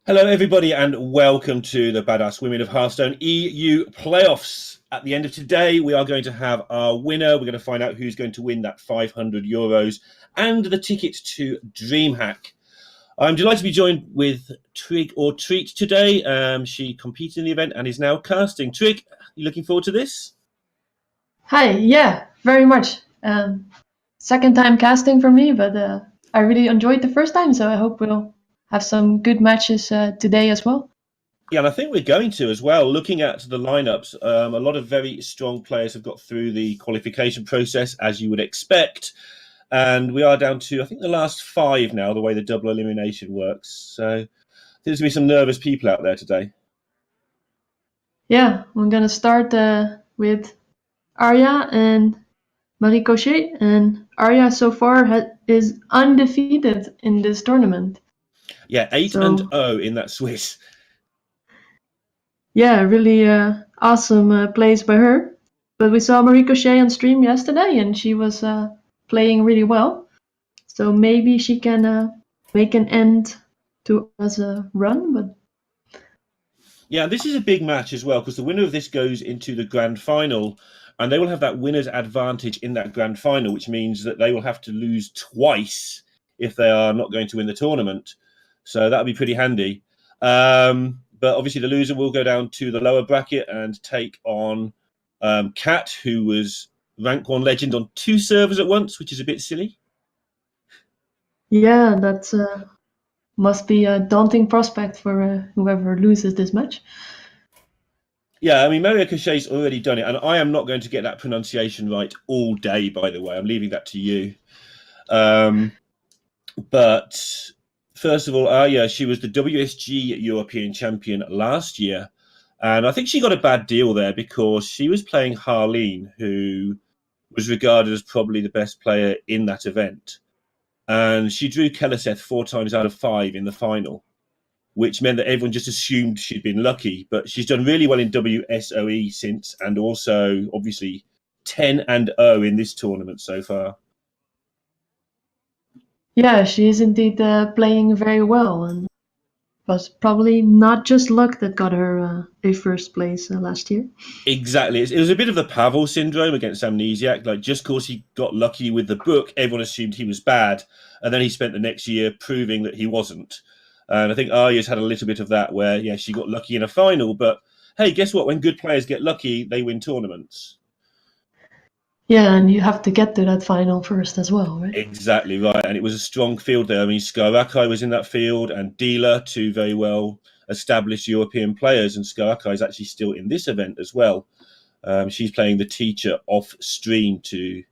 Hello, everybody, and welcome to the Badass Women of Hearthstone EU playoffs. At the end of today, we are going to have our winner. We're going to find out who's going to win that €500 and the ticket to DreamHack. I'm delighted to be joined with TrigOrTreat today. She competed in the event and is now casting. Trig, you looking forward to this? Hi, yeah, very much. Second time casting for me, but I really enjoyed the first time, so I hope we'll have some good matches today as well. Yeah, and I think we're going to as well. Looking at the lineups, a lot of very strong players have got through the qualification process, as you would expect. And we are down to, I think, the last five now, the way the double elimination works. So there's going to be some nervous people out there today. Yeah, I'm going to start with Arya and Maricochet. And Arya so far is undefeated in this tournament. Yeah, 8-0 in that Swiss. Yeah, really awesome plays by her. But we saw Maricochet on stream yesterday, and she was playing really well. So maybe she can make an end to us run. But yeah, this is a big match as well, because the winner of this goes into the grand final, and they will have that winner's advantage in that grand final, which means that they will have to lose twice if they are not going to win the tournament. So that'll be pretty handy. But obviously the loser will go down to the lower bracket and take on Kat, who was rank 1 legend on 2 servers at once, which is a bit silly. Yeah, that must be a daunting prospect for whoever loses this match. Yeah, I mean, Maricochet's already done it, and I am not going to get that pronunciation right all day, by the way. I'm leaving that to you. But first of all, Arya, she was the WSG European champion last year. And I think she got a bad deal there because she was playing Harleen, who was regarded as probably the best player in that event. And she drew Keleseth 4 times out of 5 in the final, which meant that everyone just assumed she'd been lucky. But she's done really well in WSOE since, and also, obviously, 10-0 in this tournament so far. Yeah, she is indeed playing very well, and was probably not just luck that got her a first place last year. Exactly. It was a bit of the Pavel syndrome against Amnesiac. Like, just because he got lucky with the book, everyone assumed he was bad. And then he spent the next year proving that he wasn't. And I think Arya's had a little bit of that where, yeah, she got lucky in a final. But hey, guess what? When good players get lucky, they win tournaments. Yeah, and you have to get to that final first as well, right? Exactly right. And it was a strong field there. I mean, Skarakai was in that field and Dealer, 2 very well established European players. And Skarakai is actually still in this event as well. She's playing the teacher off stream to.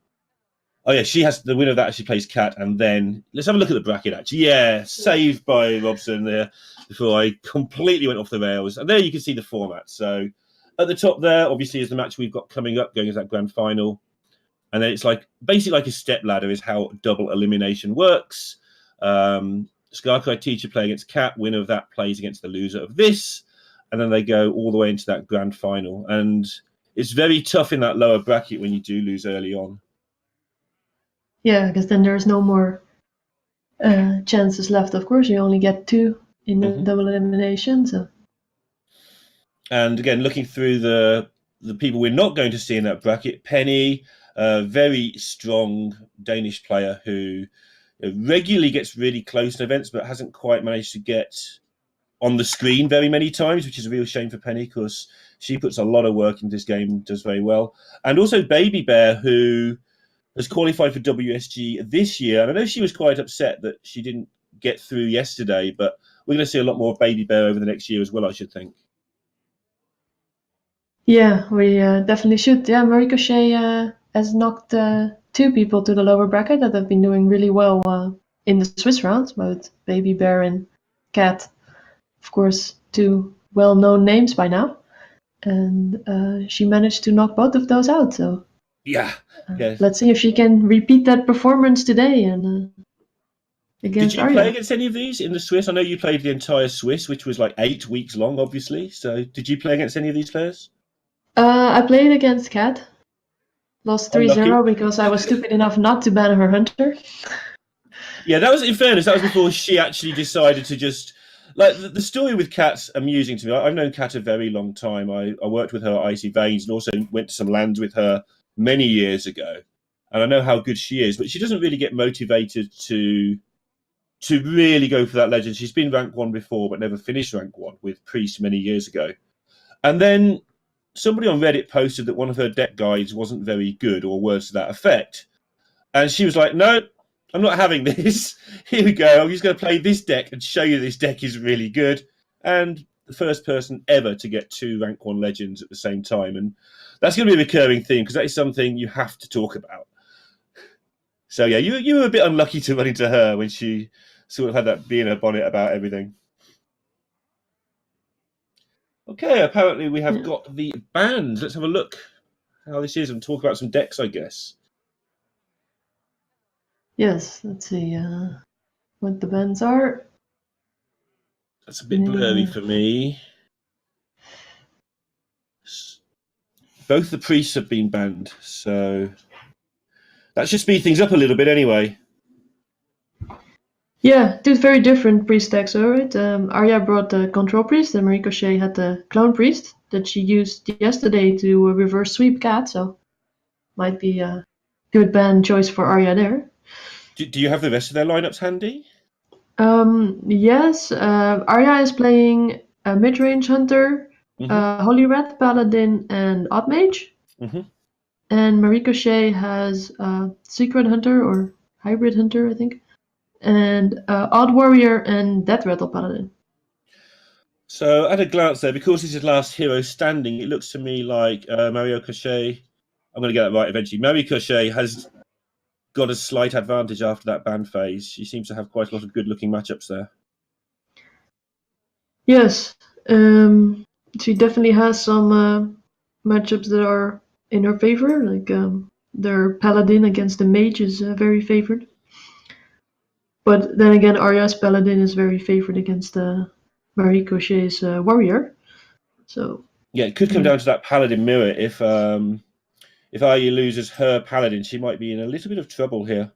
Oh yeah, she has the winner of that. She plays Kat, and then let's have a look at the bracket. Actually, yeah, saved by Robson there before I completely went off the rails. And there you can see the format. So at the top there, obviously, is the match we've got coming up, going as that grand final. And then it's like basically like a step ladder is how double elimination works. Skarkai teacher play against Kat, winner of that plays against the loser of this, and then they go all the way into that grand final. And it's very tough in that lower bracket when you do lose early on. Yeah, because then there's no more chances left. Of course, you only get 2 in the double elimination. So. And again, looking through the people we're not going to see in that bracket, Penny, a very strong Danish player who regularly gets really close in events, but hasn't quite managed to get on the screen very many times, which is a real shame for Penny because she puts a lot of work into this game, does very well. And also Baby Bear, who has qualified for WSG this year. And I know she was quite upset that she didn't get through yesterday, but we're going to see a lot more of Baby Bear over the next year as well, I should think. Yeah, we definitely should. Yeah, Maricochet has knocked 2 people to the lower bracket that have been doing really well in the Swiss rounds, both Baby Bear and Cat. Of course, 2 well-known names by now. And she managed to knock both of those out. So yeah. Let's see if she can repeat that performance today and against Did you Arya. play against any of these in the Swiss? I know you played the entire Swiss, which was like 8 weeks long, obviously. So did you play against any of these players? I played against Kat. Lost 3-0 because I was stupid enough not to ban her hunter. Yeah, that was, in fairness, that was before she actually decided to just like the story with Kat's amusing to me. I've known Kat a very long time. I worked with her at Icy Veins and also went to some lands with her many years ago, and I know how good she is. But she doesn't really get motivated to really go for that legend. She's been rank 1 before, but never finished rank 1 with Priest many years ago. And then somebody on Reddit posted that one of her deck guides wasn't very good, or words to that effect. And she was like, no, I'm not having this. Here we go. I'm just going to play this deck and show you this deck is really good. And the first person ever to get 2 rank 1 legends at the same time. And that's going to be a recurring theme because that is something you have to talk about. So yeah, you were a bit unlucky to run into her when she sort of had that bee in her bonnet about everything. Okay, apparently we have got the band. Let's have a look how this is and talk about some decks, I guess. Yes, let's see what the bands are. That's a bit blurry for me. Both the priests have been banned, so that should speed things up a little bit anyway. Yeah, 2 very different priest decks, alright. Arya brought the Control Priest, and Maricochet had the Clone Priest that she used yesterday to reverse sweep Cat, so might be a good ban choice for Arya there. Do you have the rest of their lineups handy? Yes, Arya is playing a mid-range hunter, Holy Red Paladin, and Odd Mage. And Maricochet has Secret Hunter or Hybrid Hunter, I think, and Odd Warrior and Death Rattle Paladin. So at a glance there, because this is last hero standing, it looks to me like Maricochet, I'm going to get that right eventually, Maricochet has got a slight advantage after that ban phase. She seems to have quite a lot of good-looking matchups there. Yes, she definitely has some matchups that are in her favor, like their Paladin against the Mage is very favored. But then again, Arya's Paladin is very favored against Maricochet's Warrior. So yeah, it could come down to that Paladin mirror. If Arya loses her Paladin, she might be in a little bit of trouble here.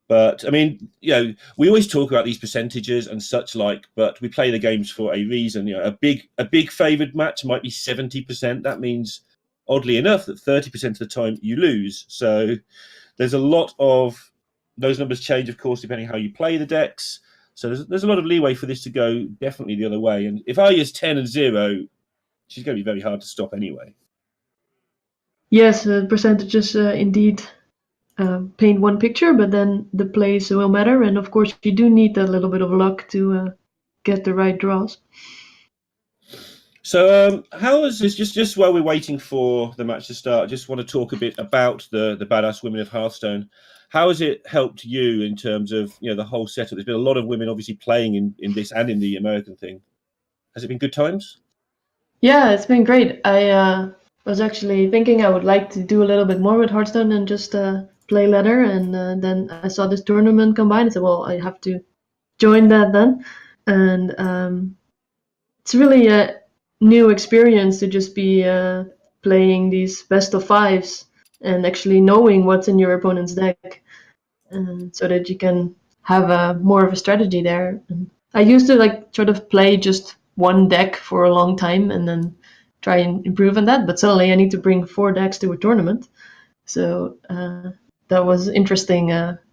But I mean, we always talk about these percentages and such like, but we play the games for a reason. A big favoured match might be 70%. That means, oddly enough, that 30% of the time you lose. So there's a lot of those numbers change, of course, depending how you play the decks. So there's a lot of leeway for this to go definitely the other way. And if Arya's 10-0, she's going to be very hard to stop anyway. Yes, the percentages indeed paint one picture, but then the plays will matter, and of course you do need a little bit of luck to get the right draws. So how is this, just while we're waiting for the match to start, I just want to talk a bit about the Badass Women of Hearthstone. How has it helped you in terms of the whole setup? There's been a lot of women obviously playing in this and in the American thing. Has it been good times? Yeah, it's been great. I was actually thinking I would like to do a little bit more with Hearthstone than just play ladder, and then I saw this tournament come by and I said, well, I have to join that then. And it's really a new experience to just be playing these best of fives and actually knowing what's in your opponent's deck, so that you can have more of a strategy there. And I used to sort of play just one deck for a long time and then try and improve on that, but suddenly I need to bring 4 decks to a tournament. So that was interesting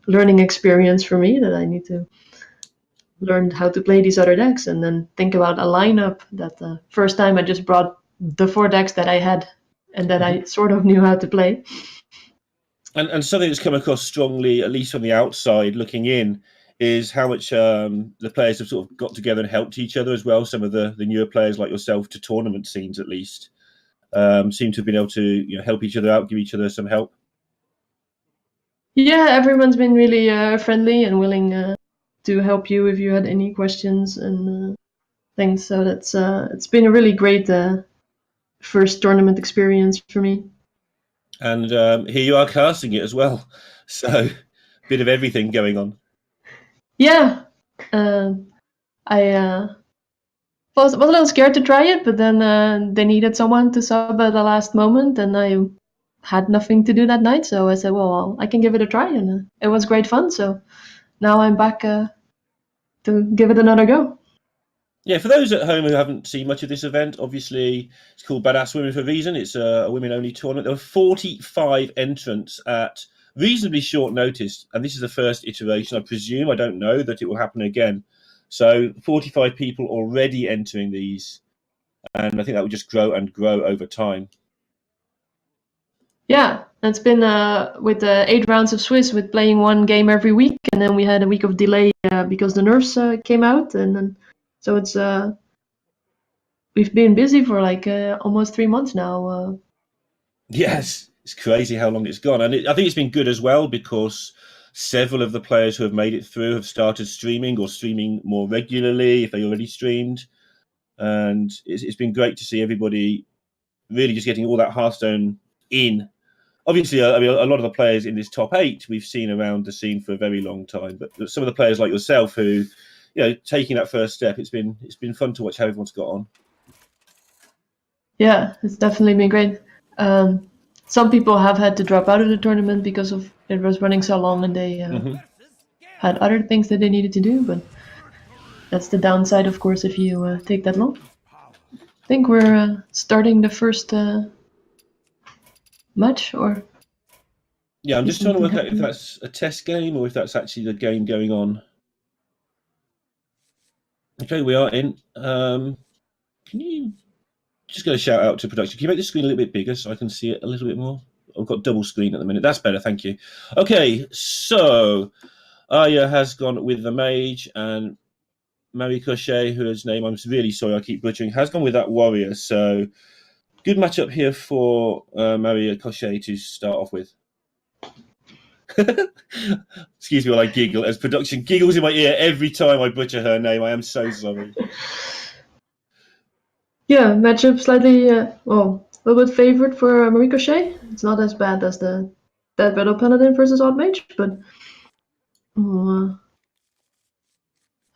learning experience for me, that I need to learn how to play these other decks and then think about a lineup. That the first time I just brought the 4 decks that I had and that I sort of knew how to play. And something that's come across strongly, at least from the outside looking in, is how much the players have sort of got together and helped each other as well. Some of the newer players like yourself to tournament scenes, at least, seem to have been able to help each other out, give each other some help. Yeah, everyone's been really friendly and willing to help you if you had any questions and things. So that's it's been a really great first tournament experience for me. And here you are casting it as well. So a bit of everything going on. Yeah, I was a little scared to try it, but then they needed someone to sub at the last moment, and I had nothing to do that night, so I said, well, I can give it a try, and it was great fun. So now I'm back to give it another go. Yeah, for those at home who haven't seen much of this event, obviously it's called Badass Women for a reason. It's a women-only tournament. There were 45 entrants at reasonably short notice, and this is the first iteration. I presume, I don't know, that it will happen again. So 45 people already entering these, and I think that will just grow and grow over time. Yeah, it's been with the 8 rounds of Swiss, with playing one game every week, and then we had a week of delay because the nerfs came out, and then so it's we've been busy for like almost 3 months now. Yes, it's crazy how long it's gone, and I think it's been good as well because several of the players who have made it through have started streaming or streaming more regularly if they already streamed, and it's been great to see everybody really just getting all that Hearthstone in. Obviously, I mean, a lot of the players in this top 8 we've seen around the scene for a very long time, but some of the players like yourself who, taking that first step, it's been fun to watch how everyone's got on. Yeah, it's definitely been great. Some people have had to drop out of the tournament because of it was running so long, and they had other things that they needed to do. But that's the downside, of course, if you take that long. I think we're starting the first match, or Yeah, I'm just trying to work out if that's a test game or if that's actually the game going on. Okay, we are in. Can you just go shout out to production? Can you make the screen a little bit bigger so I can see it a little bit more? I've got double screen at the minute. That's better, thank you. Okay, so Arya has gone with the mage, and Maricochet, whose name I'm really sorry I keep butchering, has gone with that warrior. So good matchup here for Maricochet to start off with. Excuse me while I giggle, as production giggles in my ear every time I butcher her name. I am so sorry. Yeah, matchup slightly, a little bit favored for Maricochet. It's not as bad as the Dead Battle Paladin versus Odd Mage, but we'll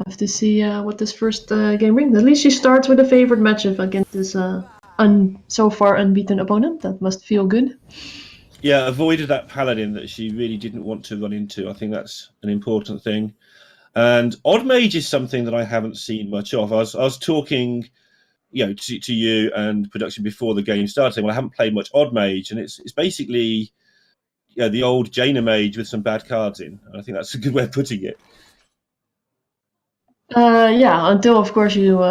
have to see what this first game brings. At least she starts with a favored matchup against this so far unbeaten opponent. That must feel good. Yeah, avoided that paladin that she really didn't want to run into. I think that's an important thing. And Odd Mage is something that I haven't seen much of. I was talking, to you and production before the game started, saying, well, I haven't played much Odd Mage, and it's basically the old Jaina Mage with some bad cards in. I think that's a good way of putting it. Yeah, until of course you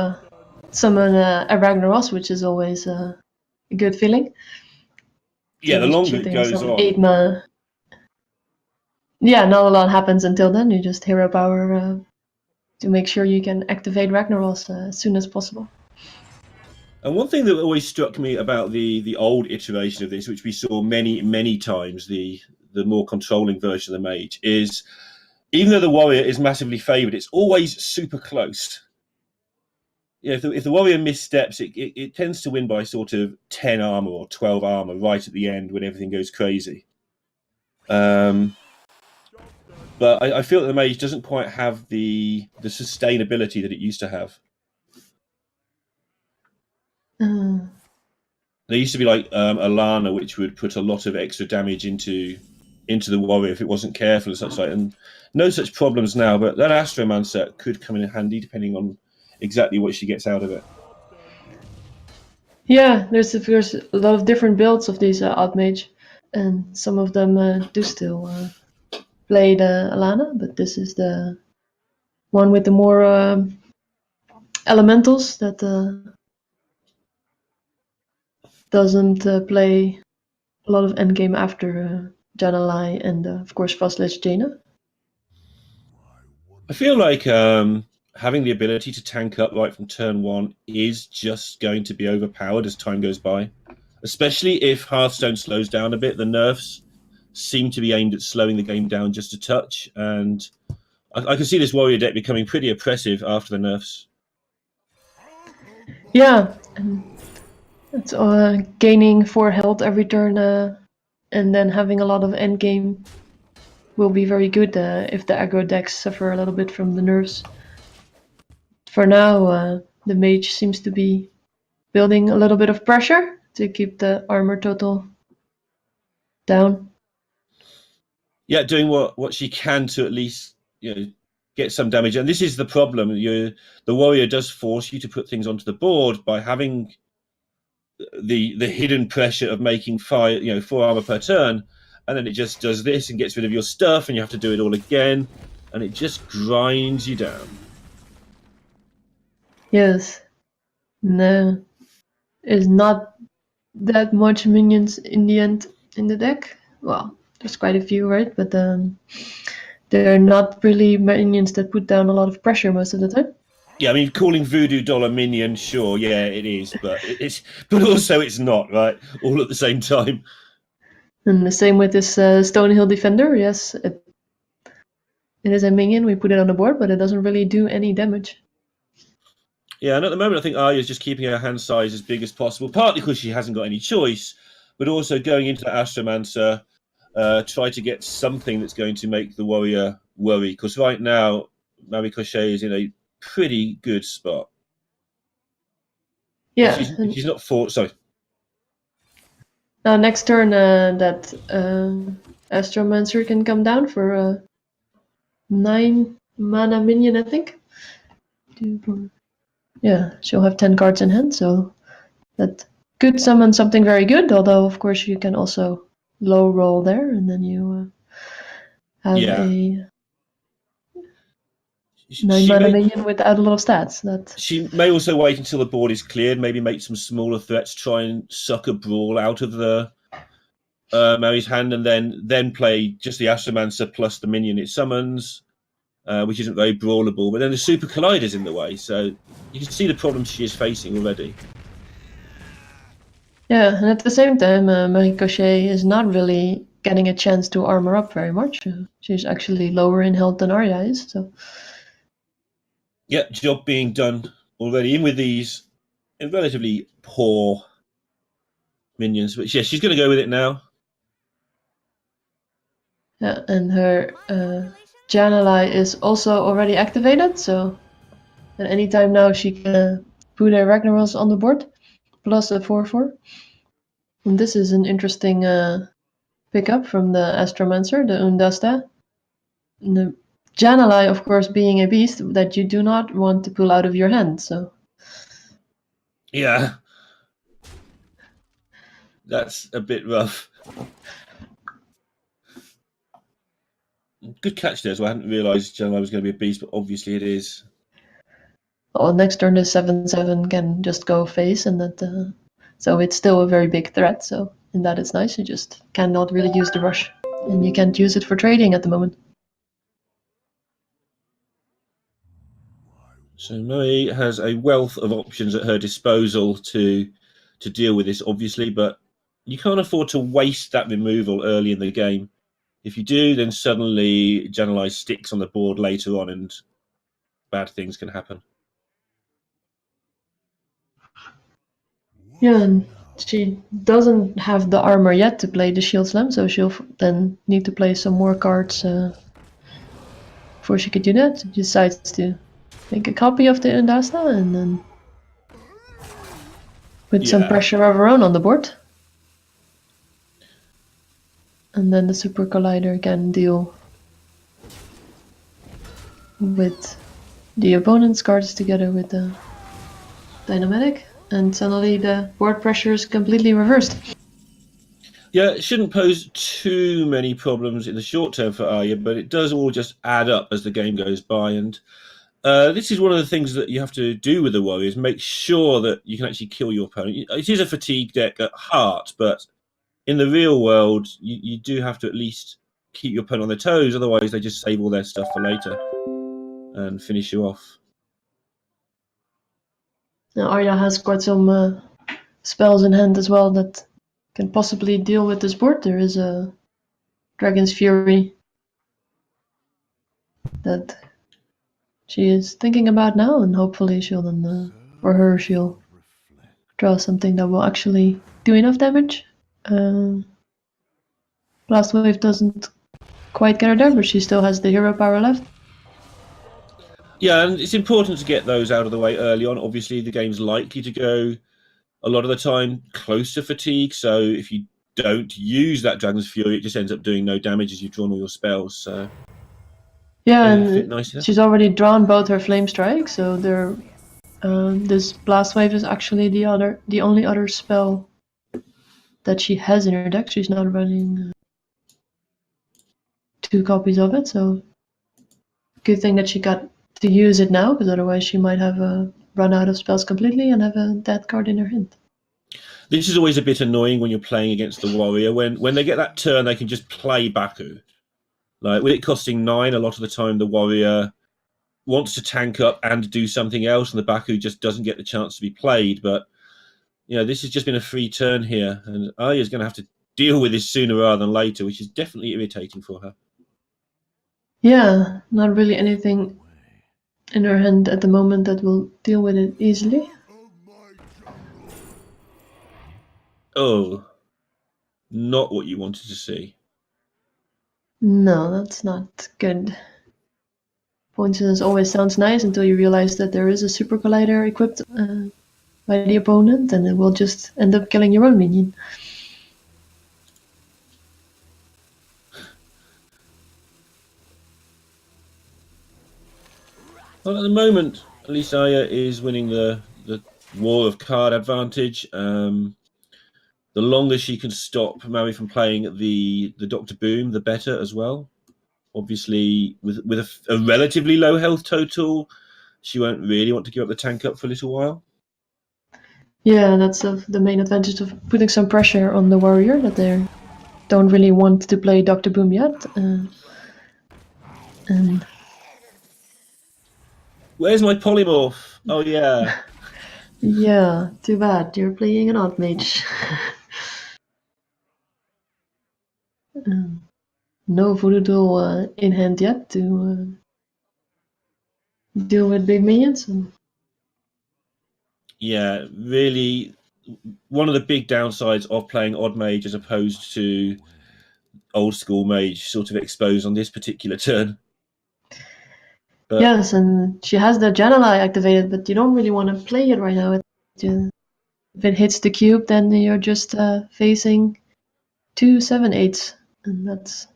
summon a Ragnaros, which is always a good feeling. Yeah, the longer it goes on. 8 mana. Yeah, not a lot happens until then. You just hero power to make sure you can activate Ragnaros as soon as possible. And one thing that always struck me about the old iteration of this, which we saw many times, the more controlling version of the mage, is even though the warrior is massively favoured, it's always super close. If the warrior missteps, it tends to win by sort of 10 armor or 12 armor right at the end when everything goes crazy. But I feel that the mage doesn't quite have the sustainability that it used to have. There used to be like Alana, which would put a lot of extra damage into the warrior if it wasn't careful and such like. And no such problems now, but that Astromancer could come in handy depending on exactly what she gets out of it. Yeah, there's of course a lot of different builds of these Odd Mage, and some of them do still play the Alana, but this is the one with the more elementals that doesn't play a lot of endgame after Janalai and of course Foslish Jaina. I feel like having the ability to tank up right from turn 1 is just going to be overpowered as time goes by, especially if Hearthstone slows down a bit. The nerfs seem to be aimed at slowing the game down just a touch, and I can see this warrior deck becoming pretty oppressive after the nerfs. Yeah, and it's gaining 4 health every turn, and then having a lot of endgame will be very good if the aggro decks suffer a little bit from the nerfs. For now, the mage seems to be building a little bit of pressure to keep the armor total down. Yeah, doing what she can to at least get some damage. And this is the problem. The warrior does force you to put things onto the board by having the hidden pressure of making 4 armor per turn, and then it just does this and gets rid of your stuff, and you have to do it all again, and it just grinds you down. Yes. No. There's not that much minions in the end in the deck. Well, there's quite a few, right? But they're not really minions that put down a lot of pressure most of the time. Yeah, I mean, calling Voodoo Doll minion, sure, yeah, it is, but but also it's not, right? All at the same time. And the same with this Stonehill Defender. Yes, it is a minion. We put it on the board, but it doesn't really do any damage. Yeah, and at the moment, I think Arya's just keeping her hand size as big as possible, partly because she hasn't got any choice, but also going into the Astromancer, try to get something that's going to make the warrior worry, because right now, Maricochet is in a pretty good spot. Yeah. She's not fought, sorry. Now, next turn, that Astromancer can come down for a 9 mana minion, I think. 2, 4. Yeah, she'll have 10 cards in hand, so that could summon something very good, although, of course, you can also low roll there, and then you have a 9 mana minion without a lot of stats. She may also wait until the board is cleared, maybe make some smaller threats, try and suck a brawl out of the Mary's hand, and then play just the Astromancer plus the minion it summons, which isn't very brawlable. But then the Super Collider's in the way, so you can see the problems she is facing already. Yeah, and at the same time, Maricochet is not really getting a chance to armor up very much. She's actually lower in health than Arya is, so... Yeah, job being done already, in with these relatively poor minions. But yeah, she's going to go with it now. Yeah, and her Jan'alai is also already activated, so at any time now she can put her Ragnaros on the board, plus a 4/4. And this is an interesting pickup from the Astromancer, the Undasta. And the Jan'alai, of course, being a beast that you do not want to pull out of your hand, so... Yeah. That's a bit rough. Good catch there as well. I hadn't realised Jan'alai was going to be a beast, but obviously it is. Well, next turn the 7/7 can just go face, and that so it's still a very big threat. So in that it's nice. You just cannot really use the rush, and you can't use it for trading at the moment. So Marie has a wealth of options at her disposal to deal with this, obviously, but you can't afford to waste that removal early in the game. If you do, then suddenly Jan'alai sticks on the board later on, and bad things can happen. Yeah, and she doesn't have the armor yet to play the Shield Slam, so she'll then need to play some more cards before she could do that. She decides to make a copy of the Undasta and then put some pressure of her own on the board. And then the Super Collider can deal with the opponent's cards together with the Dynamatic, and suddenly the board pressure is completely reversed. Yeah, it shouldn't pose too many problems in the short term for Arya, but it does all just add up as the game goes by. And this is one of the things that you have to do with the Warriors, make sure that you can actually kill your opponent. It is a fatigue deck at heart, but in the real world, you do have to at least keep your opponent on their toes, otherwise they just save all their stuff for later and finish you off. Now Arya has quite some spells in hand as well that can possibly deal with this board. There is a Dragon's Fury that she is thinking about now, and hopefully she'll then, for her, she'll draw something that will actually do enough damage. Blast Wave doesn't quite get her there, but she still has the hero power left. Yeah, and it's important to get those out of the way early on. Obviously, the game's likely to go a lot of the time close to fatigue, so if you don't use that Dragon's Fury, it just ends up doing no damage as you've drawn all your spells. So Yeah, They fit and nicely. she's already drawn both her flame strike, so this blast wave is actually the only other spell that she has in her deck. She's not running 2 copies of it, so good thing that she got to use it now, because otherwise she might have run out of spells completely and have a dead card in her hand. This is always a bit annoying when you're playing against the warrior. When they get that turn, they can just play Baku. Like with it costing 9, a lot of the time the warrior wants to tank up and do something else, and the Baku just doesn't get the chance to be played. But this has just been a free turn here, and Arya's going to have to deal with this sooner rather than later, which is definitely irritating for her. Yeah, not really anything in her hand at the moment that will deal with it easily. Oh, not what you wanted to see. No, that's not good. Poisonous always sounds nice until you realize that there is a super collider equipped by the opponent, and it will just end up killing your own minion. Well, at the moment, at least Arya is winning the war of card advantage. The longer she can stop Mary from playing the Dr. Boom, the better as well. Obviously, with a relatively low health total, she won't really want to give up the tank up for a little while. Yeah, that's the main advantage of putting some pressure on the warrior, that they don't really want to play Dr. Boom yet. And Where's my polymorph? Oh, yeah. yeah, too bad. You're playing an odd mage. No voodoo doll in hand yet to deal with big minions. Yeah, really, one of the big downsides of playing odd mage as opposed to old school mage sort of exposed on this particular turn. But yes, and she has the Jan'alai activated, but you don't really want to play it right now. If it hits the cube, then you're just facing 2 7/8s, and that's.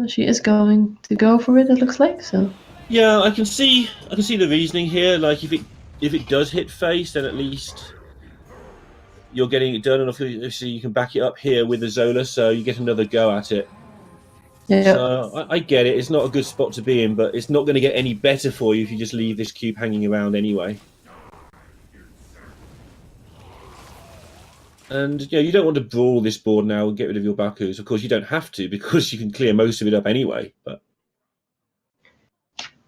She is going to go for it. It looks like so. yeah, I can see the reasoning here. Like if it does hit face, then at least you're getting it done, and obviously you can back it up here with the Zola, so you get another go at it. Yeah. So I get it. It's not a good spot to be in, but it's not going to get any better for you if you just leave this cube hanging around anyway. And you don't want to brawl this board now and get rid of your Bakus. Of course, you don't have to because you can clear most of it up anyway. But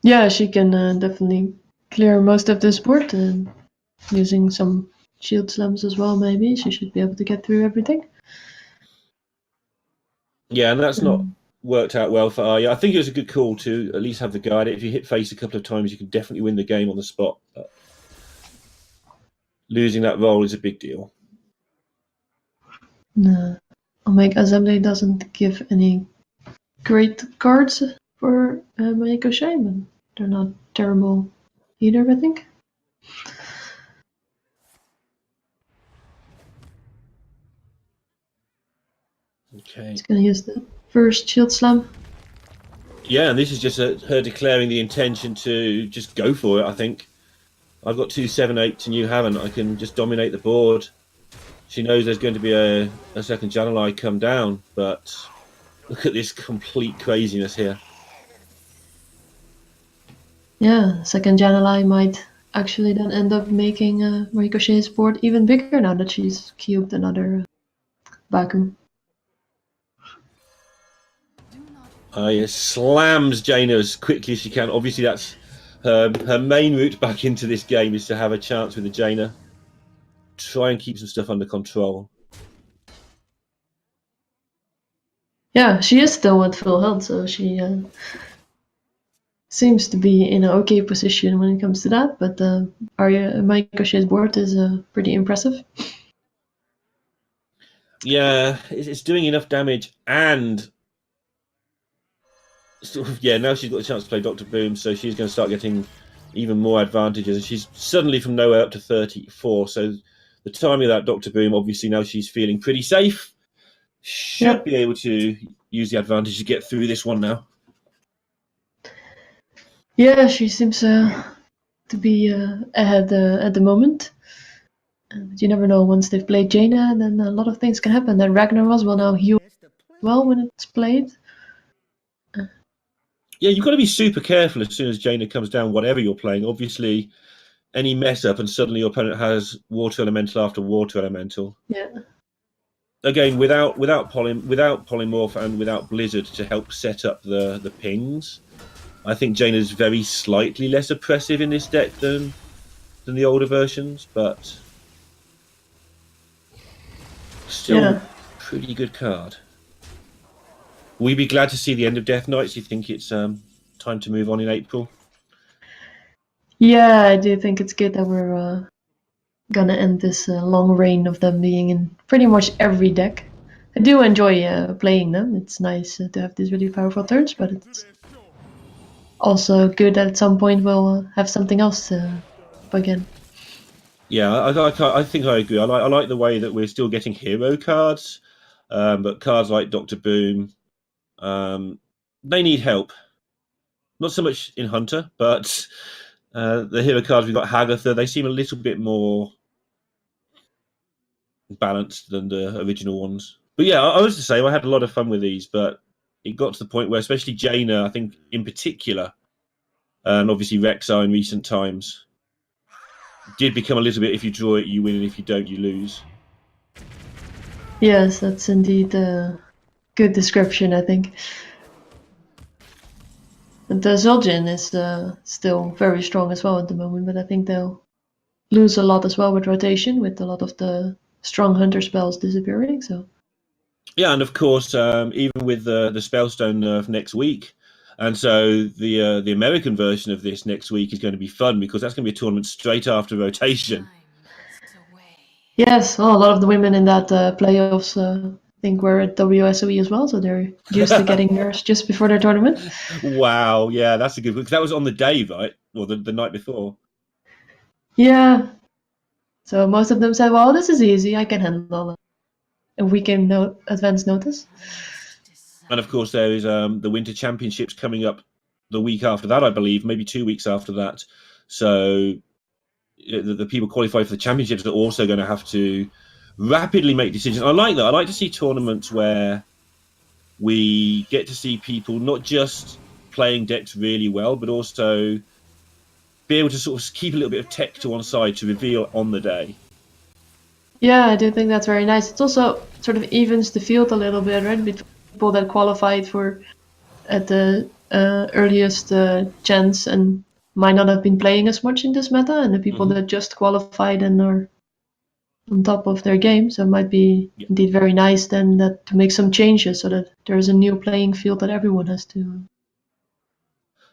yeah, she can definitely clear most of this board using some shield slams as well. Maybe she should be able to get through everything. yeah, and that's not worked out well for Arya. I think it was a good call to at least have the guard. If you hit face a couple of times, you can definitely win the game on the spot. But losing that roll is a big deal. No, Omega Assembly doesn't give any great cards for Maricochet, but they're not terrible either, I think. Okay. He's gonna use the first shield slam. Yeah, and this is just her declaring the intention to just go for it, I think. I've got 2 7/8s and you haven't. I can just dominate the board. She knows there's going to be a second Jan'alai come down, but look at this complete craziness here. Yeah, second Jan'alai might actually then end up making Maricochet's board even bigger now that she's cubed another Baku. Arya slams Jaina as quickly as she can. Obviously, that's her main route back into this game is to have a chance with the Jaina. Try and keep some stuff under control. Yeah, she is still at full health, so she seems to be in an okay position when it comes to that. But Maricochet's board is pretty impressive. Yeah, it's doing enough damage, and sort of, now she's got a chance to play Dr. Boom, so she's going to start getting even more advantages. And she's suddenly from nowhere up to 34. So the timing of that Dr. Boom, obviously now she's feeling pretty safe. Should be able to use the advantage to get through this one now. Yeah, she seems to be ahead at the moment. But you never know. Once they've played Jaina, then a lot of things can happen. Then Ragnaros will now heal well when it's played. Yeah, you've got to be super careful as soon as Jaina comes down, whatever you're playing. Obviously, any mess up and suddenly your opponent has water elemental after water elemental. Yeah. Again, without polymorph and without blizzard to help set up the pings, I think Jaina's very slightly less oppressive in this deck than the older versions, but still Yeah. pretty good card. Will you be glad to see the end of Death Knights? You think it's time to move on in April? Yeah, I do think it's good that we're gonna end this long reign of them being in pretty much every deck. I do enjoy playing them. It's nice to have these really powerful turns, but it's also good that at some point we'll have something else up again. Yeah, I think I agree. I like the way that we're still getting hero cards, but cards like Doctor Boom, they need help. Not so much in Hunter, but the hero cards we've got Hagatha, they seem a little bit more balanced than the original ones. But yeah, I was the same. I had a lot of fun with these, but it got to the point where, especially Jaina, I think in particular, and obviously Rek'Sai in recent times, did become a little bit, if you draw it, you win, and if you don't, you lose. Yes, that's indeed a good description, I think. And the Zul'jin is still very strong as well at the moment, but I think they'll lose a lot as well with rotation, with a lot of the strong hunter spells disappearing. So Yeah, and of course, even with the Spellstone nerf next week, and so the American version of this next week is going to be fun because that's going to be a tournament straight after rotation. yes, well, a lot of the women in that playoffs think were at WSOE as well, so they're used to getting nerfs just before their tournament. Wow, yeah, that's a good one because that was on the day, right, or the night before. Yeah, so most of them said, "Well, this is easy. I can handle a week in advance notice." And of course, there is the Winter Championships coming up the week after that, I believe, maybe 2 weeks after that. So the people qualified for the championships are also going to have to rapidly make decisions. I like that. I like to see tournaments where we get to see people not just playing decks really well, but also be able to sort of keep a little bit of tech to one side to reveal on the day. Yeah, I do think that's very nice. It's also sort of evens the field a little bit, right? Between people that qualified for at the earliest chance and might not have been playing as much in this meta, and the people Mm-hmm. that just qualified and are on top of their game. So it might be Yeah. indeed very nice then that to make some changes so that there's a new playing field that everyone has to. That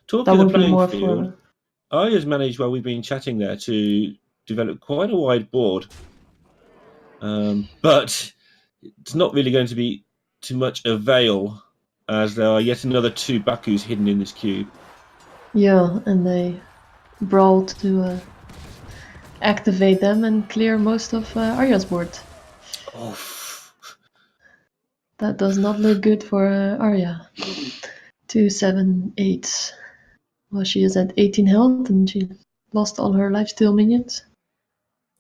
Talking of would the be playing more field, for. Arya's managed while we've been chatting there to develop quite a wide board. But it's not really going to be too much avail as there are yet another two Bakus hidden in this cube. Yeah, and they brawled to activate them and clear most of Arya's board. Oh, That does not look good for Arya. 278. Well, she is at 18 health and she lost all her lifesteal minions.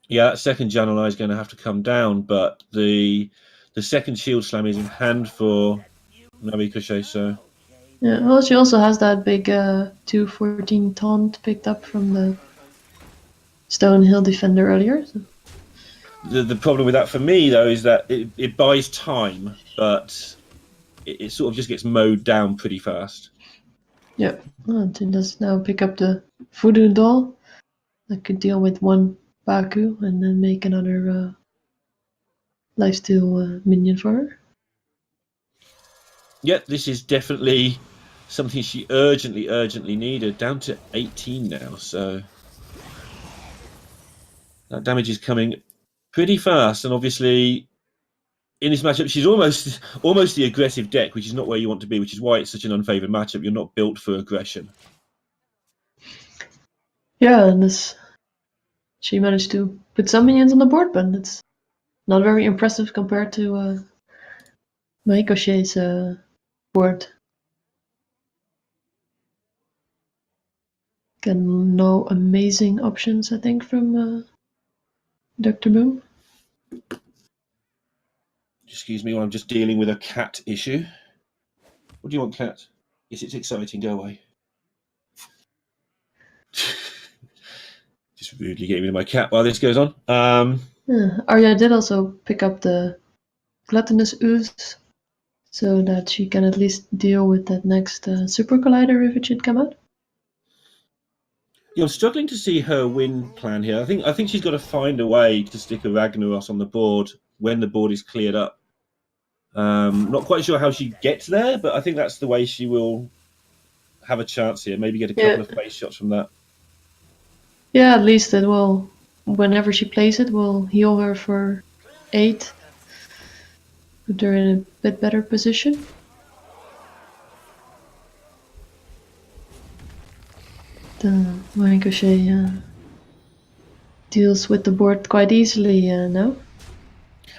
yeah, that second Jan'alai is going to have to come down, but the second shield slam is in hand for Maricochet, so Yeah, well, she also has that big 214 taunt picked up from the Stonehill defender earlier. So. the problem with that for me though is that it buys time, but it sort of just gets mowed down pretty fast. Yep. Oh, she does now pick up the voodoo doll that could deal with one Baku and then make another lifesteal minion for her. Yeah, this is definitely something she urgently needed. Down to 18 now, so that damage is coming pretty fast. And obviously, in this matchup, she's almost the aggressive deck, which is not where you want to be, which is why it's such an unfavored matchup. You're not built for aggression. Yeah, and this she managed to put some minions on the board, but it's not very impressive compared to Maricochet's board. Again, no amazing options, I think, from Dr. Boom. Excuse me while I'm just dealing with a cat issue. What do you want, cat? Yes, it's exciting. Go away. Just rudely getting rid of my cat while this goes on. Arya did also pick up the Gluttonous Ooze, so that she can at least deal with that next Super Collider if it should come out. Yeah, I'm struggling to see her win plan here. I think she's got to find a way to stick a Ragnaros on the board when the board is cleared up. Not quite sure how she gets there, but I think that's the way she will have a chance here. Maybe get a couple of face shots from that. Yeah, at least it will, whenever she plays it, will heal her for 8. Put her in a bit better position. The Maricochet deals with the board quite easily now.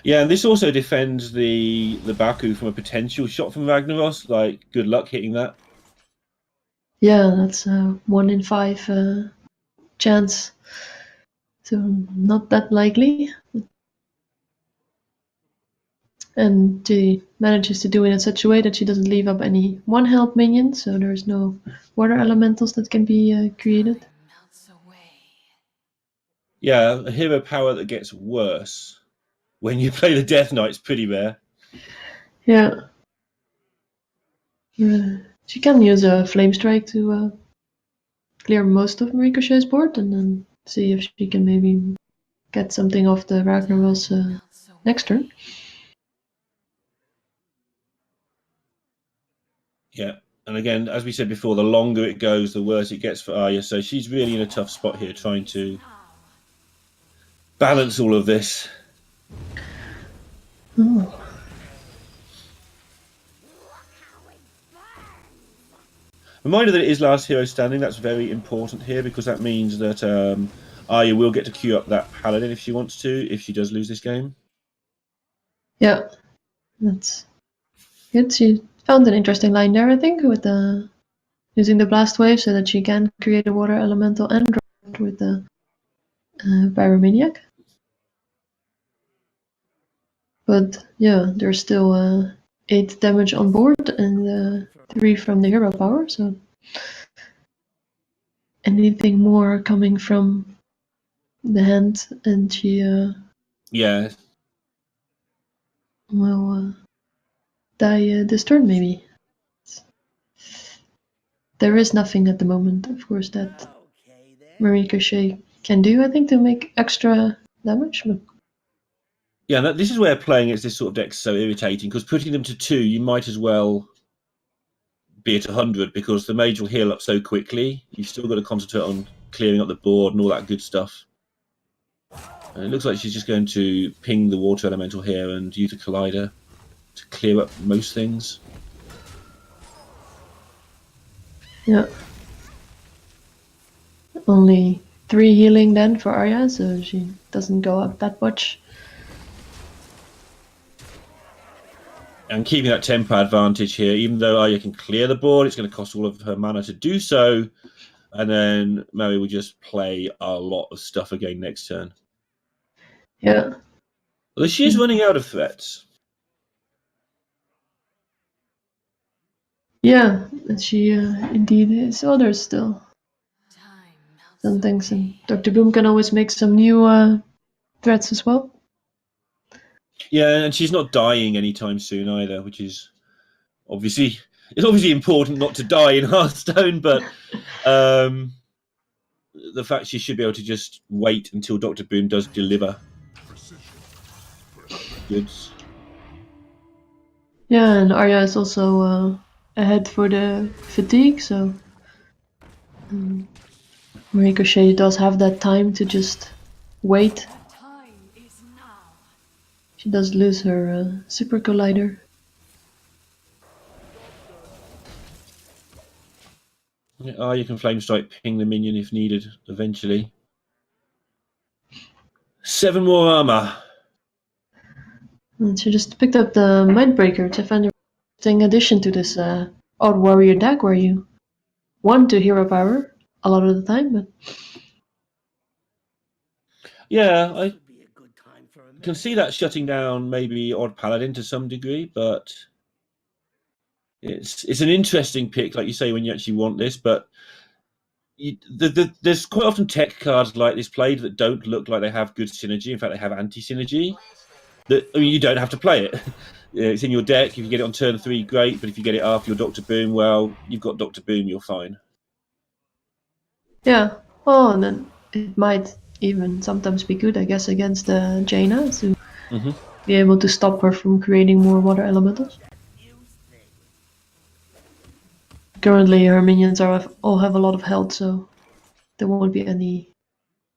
Yeah, and this also defends the Baku from a potential shot from Ragnaros. Like, good luck hitting that. Yeah, that's a 1 in 5 chance. So not that likely. And she manages to do it in such a way that she doesn't leave up any 1 health minions, so there's no water elementals that can be created. Yeah, a hero power that gets worse when you play the Death Knight's pretty rare. Yeah. She can use a Flame Strike to clear most of Maricochet's board and then see if she can maybe get something off the Ragnaros next turn. Yeah, and again, as we said before, the longer it goes, the worse it gets for Arya. So she's really in a tough spot here, trying to balance all of this. Oh. Reminder that it is last hero standing. That's very important here because that means that Arya will get to queue up that Paladin if she wants to, if she does lose this game. Yeah, that's good. She found an interesting line there, I think, with using the Blast Wave so that she can create a water elemental and drop it with the Pyromaniac. But yeah, there's still 8 damage on board and 3 from the hero power, so anything more coming from the hand and she Yeah. will die this turn maybe. There is nothing at the moment, of course, that Maricochet can do, I think, to make extra damage. But Yeah, this is where playing against this sort of deck is so irritating because putting them to 2, you might as well be at 100 because the mage will heal up so quickly. You've still got to concentrate on clearing up the board and all that good stuff. And it looks like she's just going to ping the water elemental here and use the collider to clear up most things. yeah. Only 3 healing then for Arya, so she doesn't go up that much. And keeping that tempo advantage here, even though Arya can clear the board, it's going to cost all of her mana to do so. And then Mary will just play a lot of stuff again next turn. Yeah. Although she is running out of threats. Yeah, she indeed is. Oh, there's still some things, and Dr. Boom can always make some new threats as well. Yeah, and she's not dying anytime soon either, which is obviously important not to die in Hearthstone, but the fact she should be able to just wait until Dr. Boom does deliver goods. Yeah, and Arya is also ahead for the fatigue, so Maricochet does have that time to just wait. She does lose her Super Collider. You can Flame Strike, ping the minion if needed eventually. 7 more armor. And she just picked up the Mindbreaker, which I find an interesting addition to this odd warrior deck where you want to hero power, a lot of the time. But yeah, I can see that shutting down maybe Odd Paladin to some degree, but it's an interesting pick, like you say, when you actually want this. But there's quite often tech cards like this played that don't look like they have good synergy. In fact, they have anti-synergy. You don't have to play it. It's in your deck. If you get it on turn 3, great. But if you get it after your Dr. Boom, well, you've got Dr. Boom, you're fine. yeah, well, and then it might even sometimes be good, I guess, against Jaina to be able to stop her from creating more water elementals. Currently, her minions all have a lot of health, so there won't be any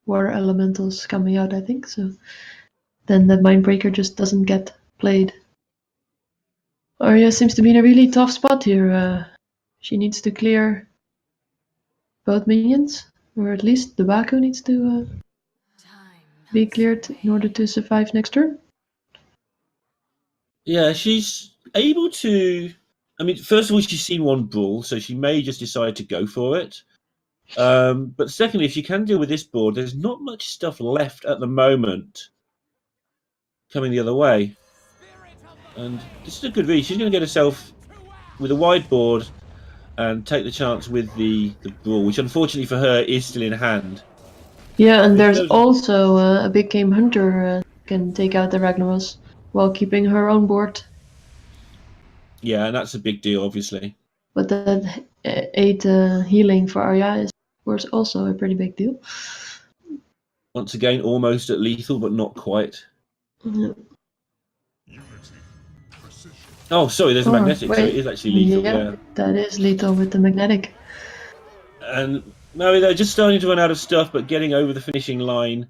water elementals coming out, I think. So then the Mindbreaker just doesn't get played. Arya seems to be in a really tough spot here. She needs to clear both minions, or at least the Baku needs to be cleared in order to survive next turn. Yeah, she's able to. I mean, first of all, she's seen one brawl, so she may just decide to go for it. But secondly, if she can deal with this board, there's not much stuff left at the moment coming the other way. And this is a good read. She's going to get herself with a wide board and take the chance with the brawl, which unfortunately for her is still in hand. Yeah, and there's also a big game hunter can take out the Ragnaros while keeping her on board. Yeah, and that's a big deal, obviously. But that 8 healing for Arya is, of course, also a pretty big deal. Once again, almost at lethal, but not quite. Yeah. Oh, sorry, there's a magnetic, so it is actually lethal. Yeah, that is lethal with the magnetic. And no, they're just starting to run out of stuff, but getting over the finishing line.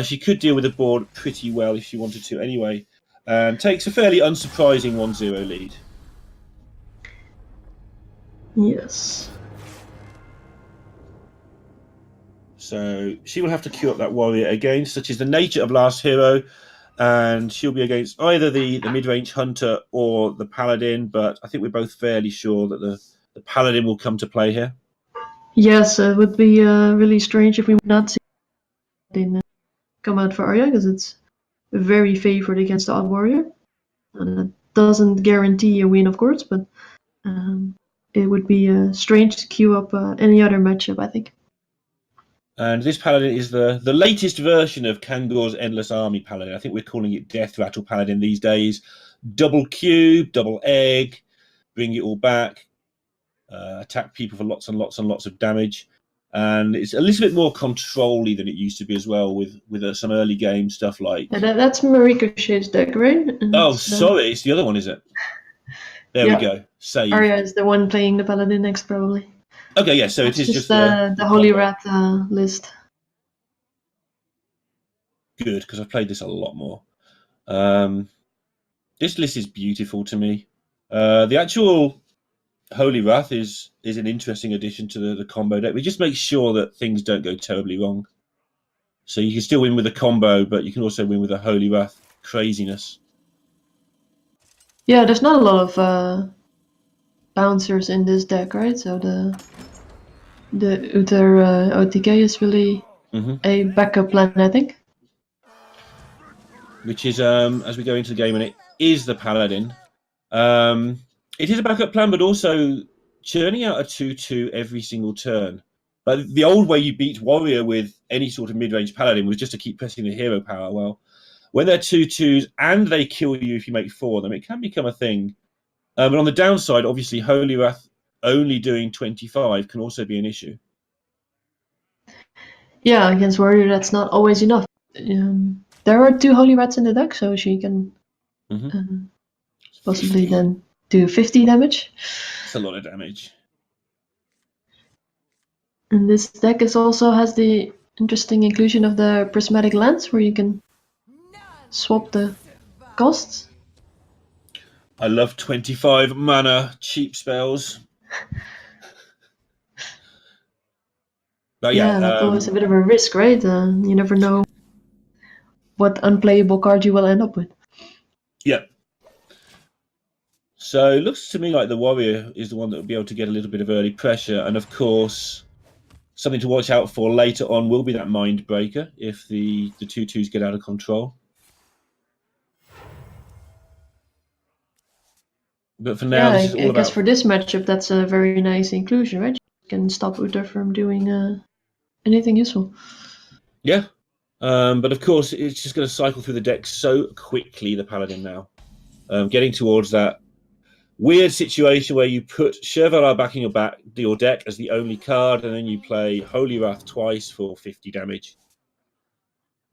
She could deal with the board pretty well if she wanted to anyway, and takes a fairly unsurprising 1-0 lead. Yes. So she will have to queue up that warrior again, such is the nature of Last Hero, and she'll be against either the mid-range hunter or the paladin, but I think we're both fairly sure that the paladin will come to play here. Yes, it would be really strange if we would not see paladin come out for Arya, because it's very favored against the odd warrior. And it doesn't guarantee a win, of course, but it would be strange to queue up any other matchup, I think. And this paladin is the latest version of Kangor's Endless Army paladin. I think we're calling it Death Rattle paladin these days. Double cube, double egg, bring it all back, attack people for lots and lots and lots of damage. And it's a little bit more control-y than it used to be as well, with some early game stuff like... That's Maricochet's deck, right? And sorry, it's the other one, is it? There we go. Save. Arya is the one playing the paladin next, probably. Okay, yeah, so it is just the Holy Rat list. Good, because I've played this a lot more. This list is beautiful to me. The actual Holy Wrath is an interesting addition to the combo deck. We just make sure that things don't go terribly wrong. So you can still win with a combo, but you can also win with a Holy Wrath craziness. Yeah, there's not a lot of bouncers in this deck, right? So the Uther OTK is really a backup plan, I think. Which is, as we go into the game, and it is the Paladin. It is a backup plan, but also churning out a 2-2 every single turn. But the old way you beat Warrior with any sort of mid-range Paladin was just to keep pressing the hero power. Well, when they're 2-2s and they kill you if you make 4 of them, it can become a thing. But on the downside, obviously, Holy Wrath only doing 25 can also be an issue. Yeah, against Warrior, that's not always enough. There are 2 Holy Rats in the deck, so she can possibly then do 50 damage. It's a lot of damage. And this deck also has the interesting inclusion of the Prismatic Lens, where you can swap the costs. I love 25 mana cheap spells. But yeah, that's always a bit of a risk, right? You never know what unplayable card you will end up with. Yeah. So it looks to me like the Warrior is the one that will be able to get a little bit of early pressure. And of course, Something to watch out for later on will be that Mind Breaker if the 2/2s get out of control. But for now, this is all I guess about. for this matchup, that's a very nice inclusion, right? You can stop Uther from doing anything useful. Yeah. But of course, it's just going to cycle through the deck so quickly, the Paladin now. Getting towards that weird situation where you put Chevalier back in your deck as the only card, and then you play Holy Wrath twice for 50 damage.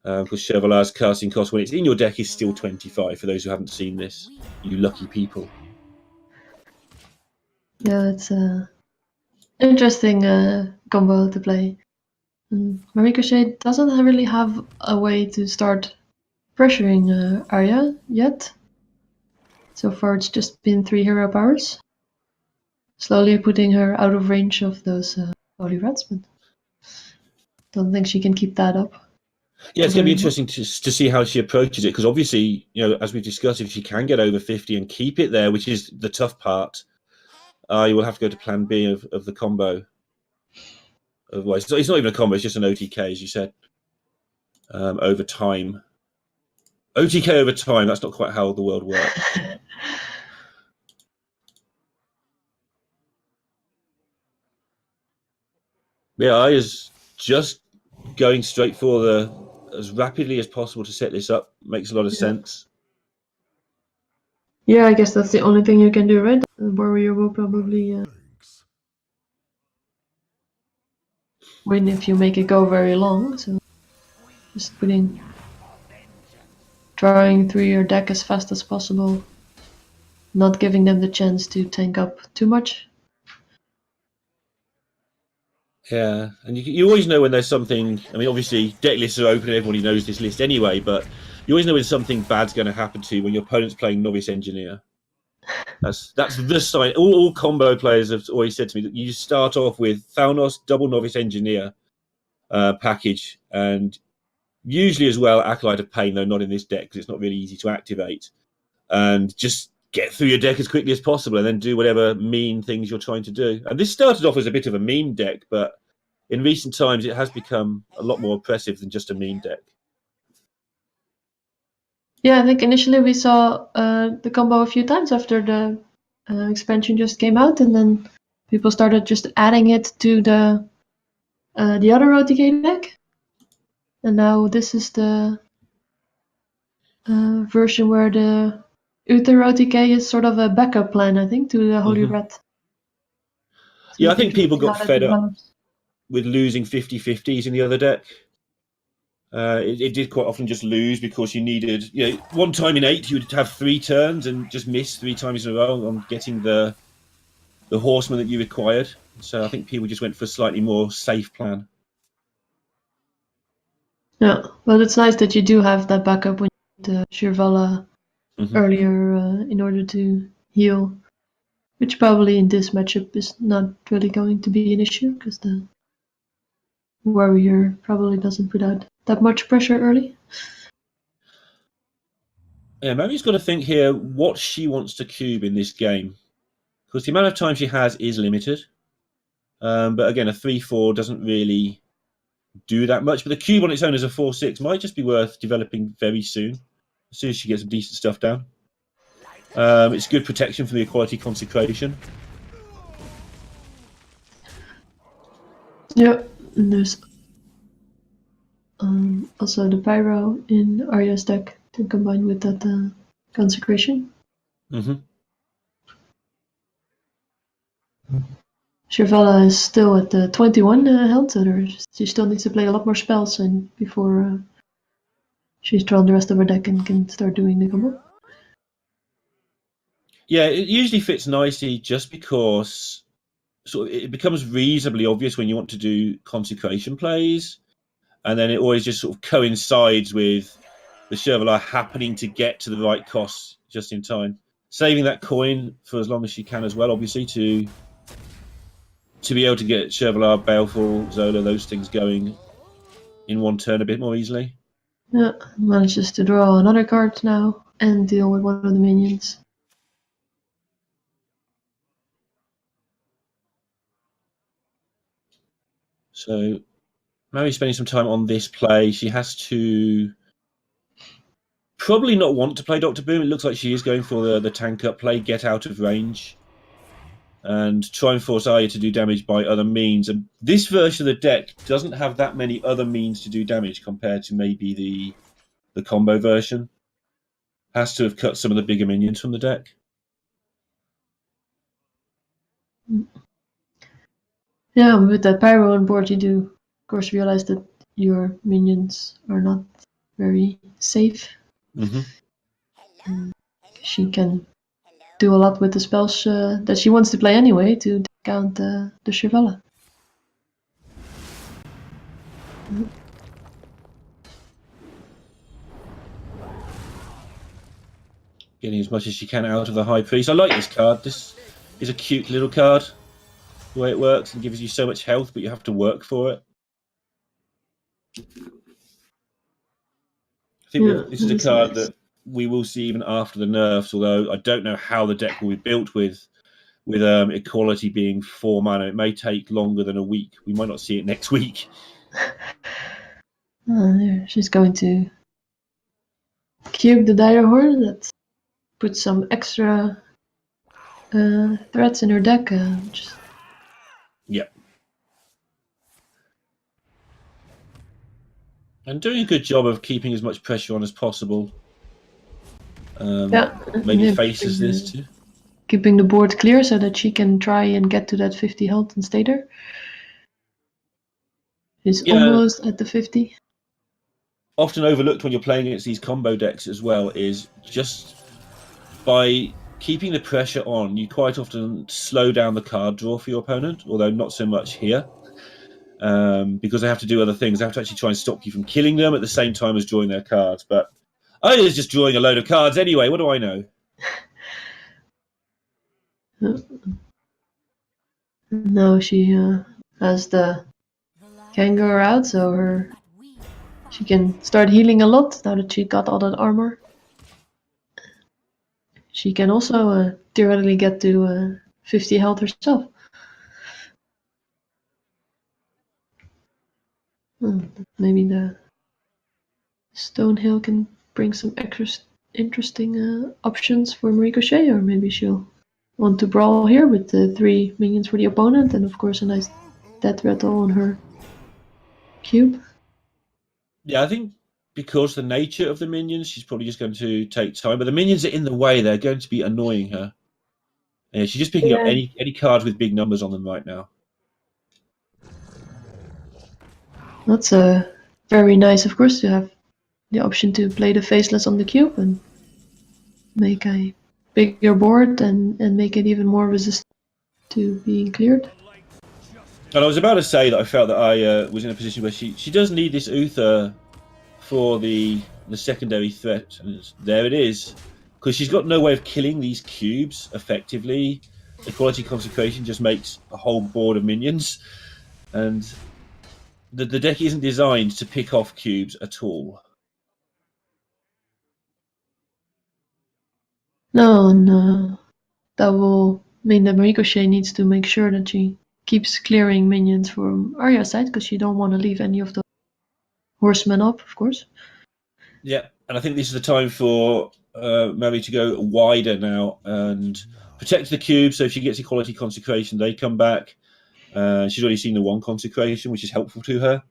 Because Chevalier's casting cost when it's in your deck is still 25, for those who haven't seen this. You lucky people. Yeah, it's interesting combo to play. Maricochet doesn't really have a way to start pressuring Arya yet. So far it's just been 3 hero powers. Slowly putting her out of range of those Holy Rats, but don't think she can keep that up. Yeah, it's going to be interesting to see how she approaches it, because obviously, as we've discussed, if she can get over 50 and keep it there, which is the tough part, you will have to go to plan B of the combo. Otherwise, it's not even a combo, it's just an OTK, as you said, over time. OTK over time, that's not quite how the world works. Yeah, I is just going straight for as rapidly as possible to set this up. Makes a lot of sense. Yeah, I guess that's the only thing you can do, right? The warrior will probably win if you make it go very long, so just drawing through your deck as fast as possible, not giving them the chance to tank up too much. Yeah, and you always know when there's something. I mean, obviously, deck lists are open, everybody knows this list anyway, but you always know when something bad's going to happen to you when your opponent's playing Novice Engineer. That's the sign. All combo players have always said to me that you start off with Thalnos double Novice Engineer package, and usually as well Acolyte of Pain, though not in this deck because it's not really easy to activate, and just get through your deck as quickly as possible and then do whatever mean things you're trying to do. And this started off as a bit of a meme deck, but in recent times it has become a lot more oppressive than just a meme deck. Yeah, I think initially we saw the combo a few times after the expansion just came out, and then people started just adding it to the other OTK deck. And now this is the version where the Uther OTK is sort of a backup plan, I think, to the Holy Rat. So yeah, I think people got fed up develops. with losing 50-50s in the other deck. It did quite often just lose because you needed, one time in 8 you would have 3 turns and just miss 3 times in a row on getting the horseman that you required. So I think people just went for a slightly more safe plan. Yeah, well, it's nice that you do have that backup when you need Shirvala earlier in order to heal, which probably in this matchup is not really going to be an issue because the warrior probably doesn't put out that much pressure early. Yeah, Mary's got to think here what she wants to cube in this game, because the amount of time she has is limited. But again, a 3/4 doesn't really do that much. But the cube on its own as a 4/6 might just be worth developing very soon, as soon as she gets some decent stuff down. It's good protection from the equality consecration. Yeah, and there's also the pyro in Arya's deck to combine with that consecration. Shirvala is still at the 21 health, so she still needs to play a lot more spells and before she's drawn the rest of her deck and can start doing the combo. Yeah, it usually fits nicely just because it becomes reasonably obvious when you want to do consecration plays, and then it always just sort of coincides with the Chevalier happening to get to the right cost just in time, saving that coin for as long as she can as well, obviously, to be able to get Chevalier, Baleful, Zola, those things going in one turn a bit more easily. Yeah, manages to draw another card now and deal with one of the minions. So Mary's spending some time on this play. She has to probably not want to play Dr. Boom. It looks like she is going for the tank up play, get out of range, and try and force Arya to do damage by other means. And this version of the deck doesn't have that many other means to do damage compared to maybe the combo version. Has to have cut some of the bigger minions from the deck. Yeah, with that pyro on board, you do, of course, realize that your minions are not very safe. She can do a lot with the spells that she wants to play anyway to count the Shivella. Getting as much as she can out of the High Priest. I like this card. This is a cute little card. The way it works and gives you so much health, but you have to work for it. I think this is a card that we will see even after the nerfs, although I don't know how the deck will be built with equality being 4 mana. It may take longer than a week. We might not see it next week. There, she's going to cube the Dire Horn. That puts some extra threats in her deck. Yep. And doing a good job of keeping as much pressure on as possible. Maybe faces this too. Keeping the board clear so that she can try and get to that 50 health and stay there. She's almost at the 50. Often overlooked when you're playing against these combo decks as well is just by keeping the pressure on, you quite often slow down the card draw for your opponent, although not so much here. Because they have to do other things. They have to actually try and stop you from killing them at the same time as drawing their cards. But I was just drawing a load of cards anyway. What do I know? Now she has the Kangaroo out, so she can start healing a lot now that she got all that armor. She can also theoretically get to 50 health herself. Maybe the Stonehill can bring some extra interesting options for Maricochet, or maybe she'll want to brawl here with the 3 minions for the opponent, and of course a nice death rattle on her cube. Yeah, I think because the nature of the minions, she's probably just going to take time. But the minions are in the way; they're going to be annoying her. Yeah, she's just picking up any cards with big numbers on them right now. That's very nice, of course, to have the option to play the faceless on the cube and make a bigger board and make it even more resistant to being cleared. And I was about to say that I felt that I was in a position where she does need this Uther for the secondary threat, and there it is, because she's got no way of killing these cubes effectively. Equality Consecration just makes a whole board of minions, and the deck isn't designed to pick off cubes at all. No, and that will mean that Maricochet needs to make sure that she keeps clearing minions from Arya's side, because she don't want to leave any of the horsemen up, of course. Yeah, and I think this is the time for Mary to go wider now and protect the cube, so if she gets Equality Consecration, they come back. She's already seen the 1 Consecration, which is helpful to her.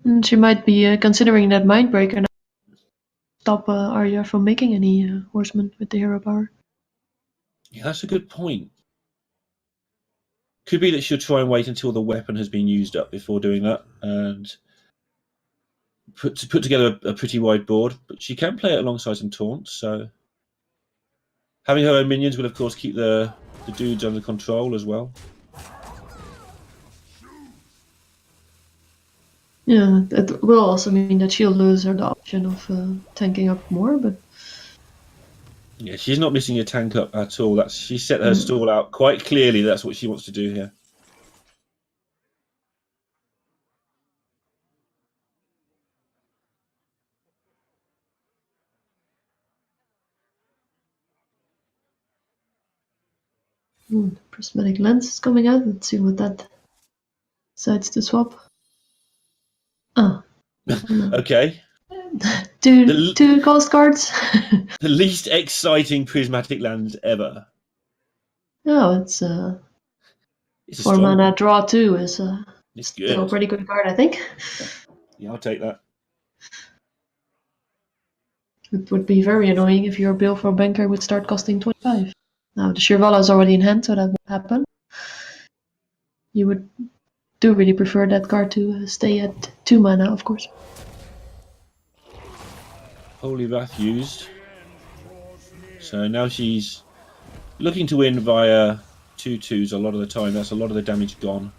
And she might be considering that Mindbreaker now to stop Arya from making any horsemen with the hero power. Yeah, that's a good point. Could be that she'll try and wait until the weapon has been used up before doing that, and put together a pretty wide board. But she can play it alongside some taunts, so having her own minions will, of course, keep the dudes under control as well. Yeah, it will also mean that she'll lose her the option of tanking up more, but yeah, she's not missing a tank up at all. She set her stall out quite clearly. That's what she wants to do here. Prismatic Lens is coming out. Let's see what that decides to swap. Okay. Two cost cards. The least exciting prismatic lands ever. No, it's a 4 mana draw 2 is it's still good. a pretty good card, I think. Yeah, I'll take that. It would be very annoying if your bill for banker would start costing 25. Now the Shirvala is already in hand, so that won't happen. You do really prefer that card to stay at 2 mana, of course. Holy Wrath used. So now she's looking to win via 2/2s a lot of the time. That's a lot of the damage gone.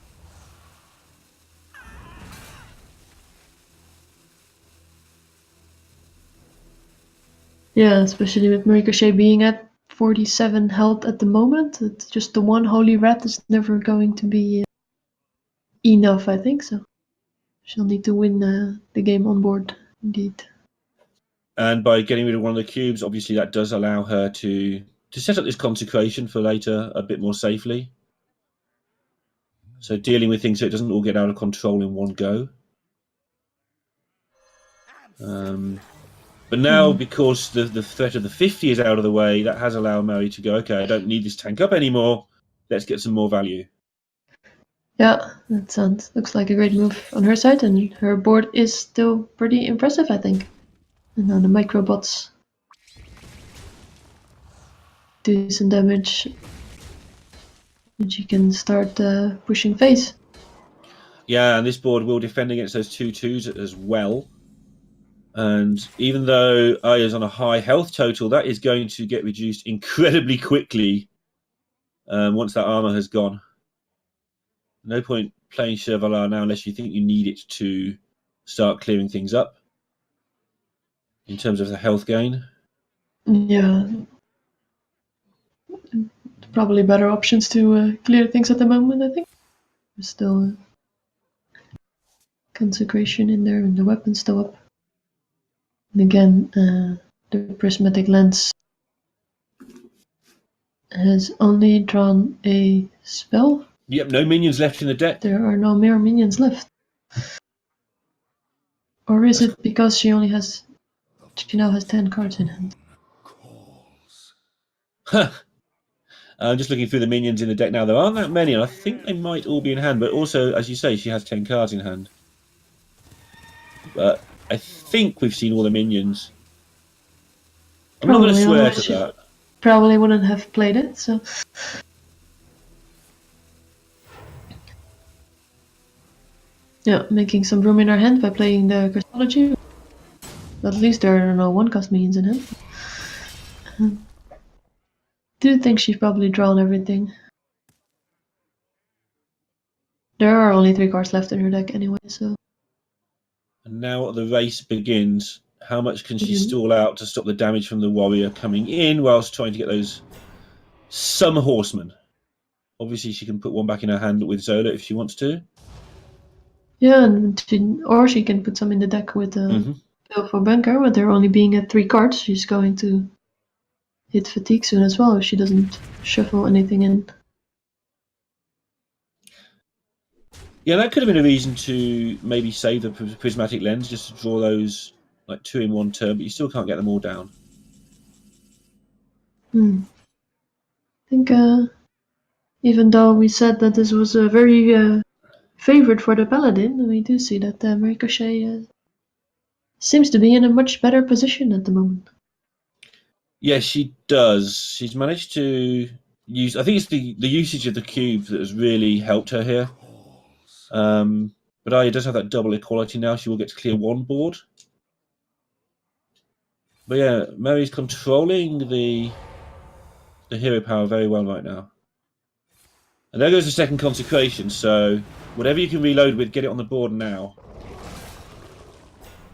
Yeah, especially with Maricochet being at 47 health at the moment. It's just the one Holy Rat is never going to be enough, I think. So she'll need to win the game on board, indeed. And by getting rid of one of the cubes, obviously that does allow her to set up this consecration for later a bit more safely. So dealing with things so it doesn't all get out of control in one go. But now, because the threat of the 50 is out of the way, that has allowed Mary to go, okay, I don't need this tank up anymore. Let's get some more value. Yeah, that looks like a great move on her side, and her board is still pretty impressive, I think. And now the microbots do some damage, and she can start pushing face. Yeah, and this board will defend against those 2/2s as well. And even though Arya's on a high health total, that is going to get reduced incredibly quickly once that armor has gone. No point playing Shirvala now unless you think you need it to start clearing things up in terms of the health gain. Yeah. Probably better options to clear things at the moment, I think. There's still consecration in there and the weapon's still up. And again, the prismatic lens has only drawn a spell. Yep, no minions left in the deck. There are no mere minions left. Or is it because she now has 10 cards in hand? Huh. I'm just looking through the minions in the deck now. There aren't that many, and I think they might all be in hand. But also, as you say, she has 10 cards in hand. But I think we've seen all the minions. I'm not going to swear to that. Probably wouldn't have played it, so... Yeah, making some room in our hand by playing the Christology. At least there are no one-cost minions in hand. Do think she's probably drawn everything. There are only 3 cards left in her deck anyway, so... And now the race begins. How much can she stall out to stop the damage from the warrior coming in whilst trying to get some horsemen? Obviously, she can put one back in her hand with Zola if she wants to. Yeah, or she can put some in the deck with Bill for Bunker, but they're only being at 3 cards. She's going to hit fatigue soon as well if she doesn't shuffle anything in. Yeah, that could have been a reason to maybe save the prismatic lens, just to draw those like 2 in one turn, but you still can't get them all down. I think even though we said that this was a very favorite for the Paladin, we do see that Maricochet seems to be in a much better position at the moment. Yes, she does. She's managed to use... I think it's the usage of the cube that has really helped her here. But Arya does have that double equality now. She will get to clear one board. But yeah, Mary's controlling the hero power very well right now. And there goes the second consecration, so whatever you can reload with, get it on the board now.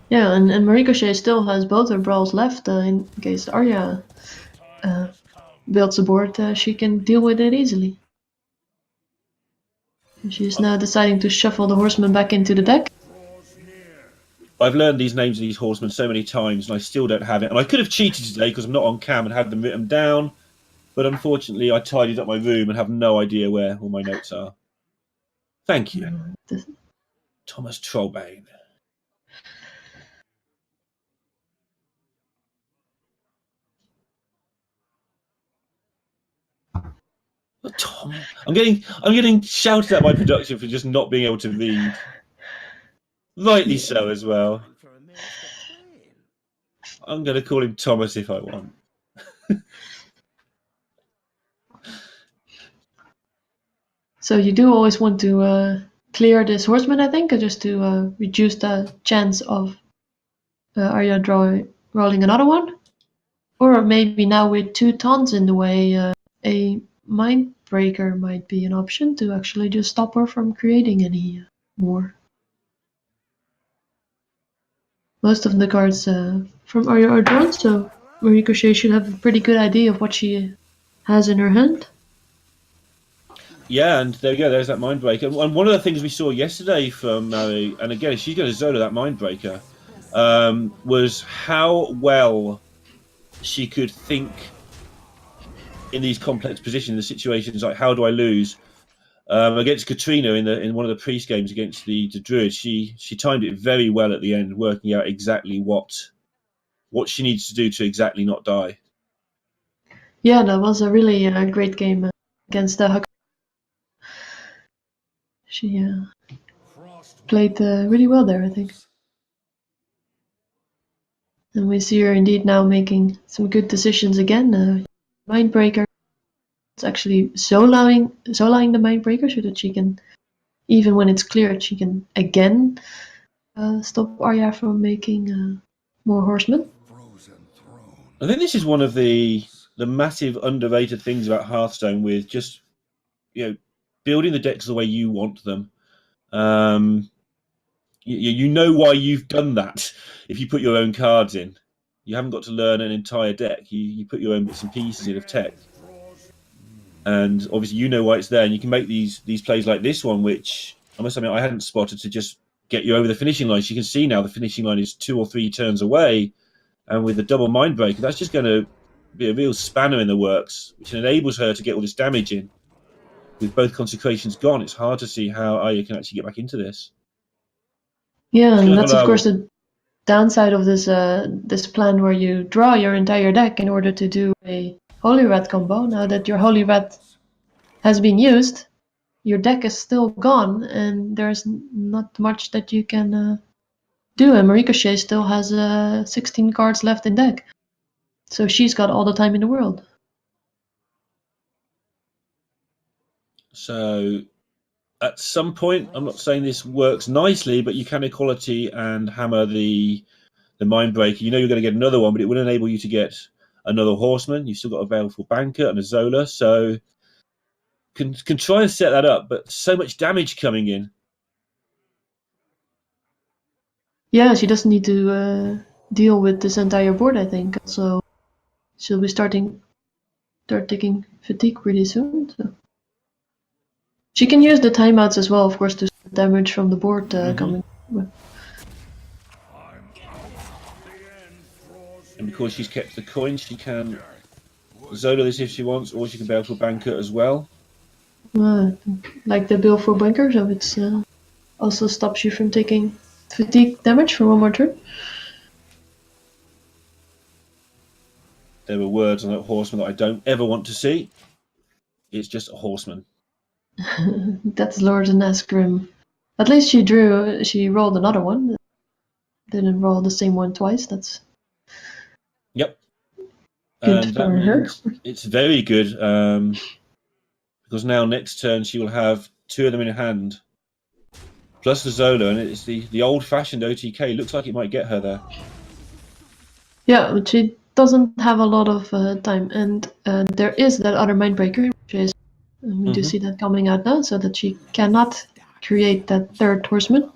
Yeah, and Maricochet still has both her brawls left in case Arya builds a board. She can deal with it easily. She's now deciding to shuffle the horsemen back into the deck. I've learned these names of these horsemen so many times, and I still don't have it. And I could have cheated today because I'm not on cam and had them written down. But unfortunately, I tidied up my room and have no idea where all my notes are. Thank you. Thomas Trollbane. I'm getting shouted at by production for just not being able to read. Rightly so as well. I'm going to call him Thomas if I want. So you do always want to clear this horseman, I think, just to reduce the chance of Arya rolling another one. Or maybe now with 2 tons in the way, a mind breaker might be an option to actually just stop her from creating any more. Most of the cards from Arya are drawn, so Maricochet should have a pretty good idea of what she has in her hand. Yeah, and there we go. There's that Mindbreaker. And one of the things we saw yesterday from Mary, and again, she's going to Zola that Mindbreaker, was how well she could think in these complex positions, the situations like how do I lose against Katrina in one of the priest games against the Druid. She timed it very well at the end, working out exactly what she needs to do to exactly not die. Yeah, that was a really great game against the Huck. She played really well there, I think. And we see her indeed now making some good decisions again. Mindbreaker. It's actually soloing the Mindbreaker so that she can, even when it's cleared, she can again stop Arya from making more horsemen. I think this is one of the massive underrated things about Hearthstone, with just building the decks the way you want them. You know why you've done that if you put your own cards in. You haven't got to learn an entire deck. You put your own bits and pieces in of tech, and obviously you know why it's there. And you can make these plays like this one, which I must admit I hadn't spotted, to just get you over the finishing line. So you can see now the finishing line is 2 or 3 turns away, and with the double Mindbreaker, that's just going to be a real spanner in the works, which enables her to get all this damage in. With both consecrations gone, it's hard to see how Arya can actually get back into this. Yeah, and that's of course the downside of this plan, where you draw your entire deck in order to do a Holy Rat combo. Now that your Holy Rat has been used, your deck is still gone, and there's not much that you can do. And Maricochet still has 16 cards left in deck, so she's got all the time in the world. So at some point, I'm not saying this works nicely, but you can equality and hammer the Mindbreaker. You know you're going to get another one, but it will enable you to get another horseman. You've still got a Baleful Banker and a Zola, so can try and set that up, but so much damage coming in. Yeah, she doesn't need to deal with this entire board, I think. So she'll be start taking fatigue pretty soon. So she can use the timeouts as well, of course, to damage from the board coming. And because she's kept the coin, she can Zola this if she wants, or she can Baleful Banker as well. Like the Baleful Banker, so it's also stops you from taking fatigue damage for one more turn. There were words on that horseman that I don't ever want to see. It's just a horseman. That's L0rinda Grim. At least she rolled another one. Didn't roll the same one twice. That's yep. Good and for her. It's very good, because now next turn she will have 2 of them in hand, plus the Zola, and it's the old-fashioned OTK. Looks like it might get her there. Yeah, but she doesn't have a lot of time, and there is that other Mindbreaker, which is we do see that coming out now, so that she cannot create that third horseman.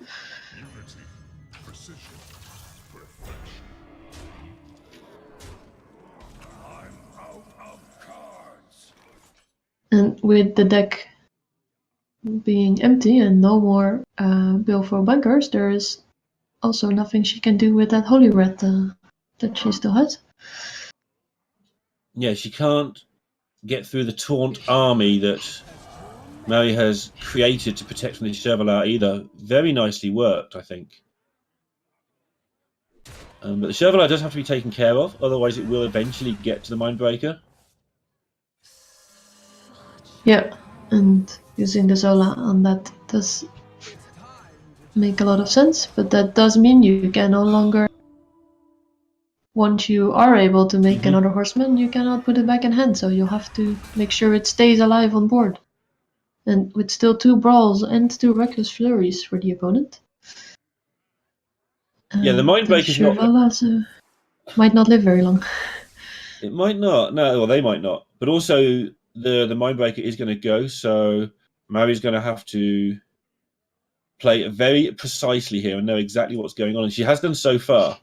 And with the deck being empty and no more Baleful Bankers, there is also nothing she can do with that Holy Rat that she still has. Yeah, she can't get through the taunt army that Mary has created to protect from the Chevalier either. Very nicely worked, I think. But the Chevalier does have to be taken care of, otherwise it will eventually get to the Mindbreaker. Yeah, and using the Zola on that does make a lot of sense, but that does mean you can no longer, once you are able to make another horseman, you cannot put it back in hand, so you'll have to make sure it stays alive on board. And with still 2 brawls and 2 reckless flurries for the opponent. Yeah, the Mindbreaker's not. Might not live very long. It might not. No, well, they might not. But also, the Mindbreaker is going to go, so Mari's going to have to play very precisely here and know exactly what's going on, and she has done so far.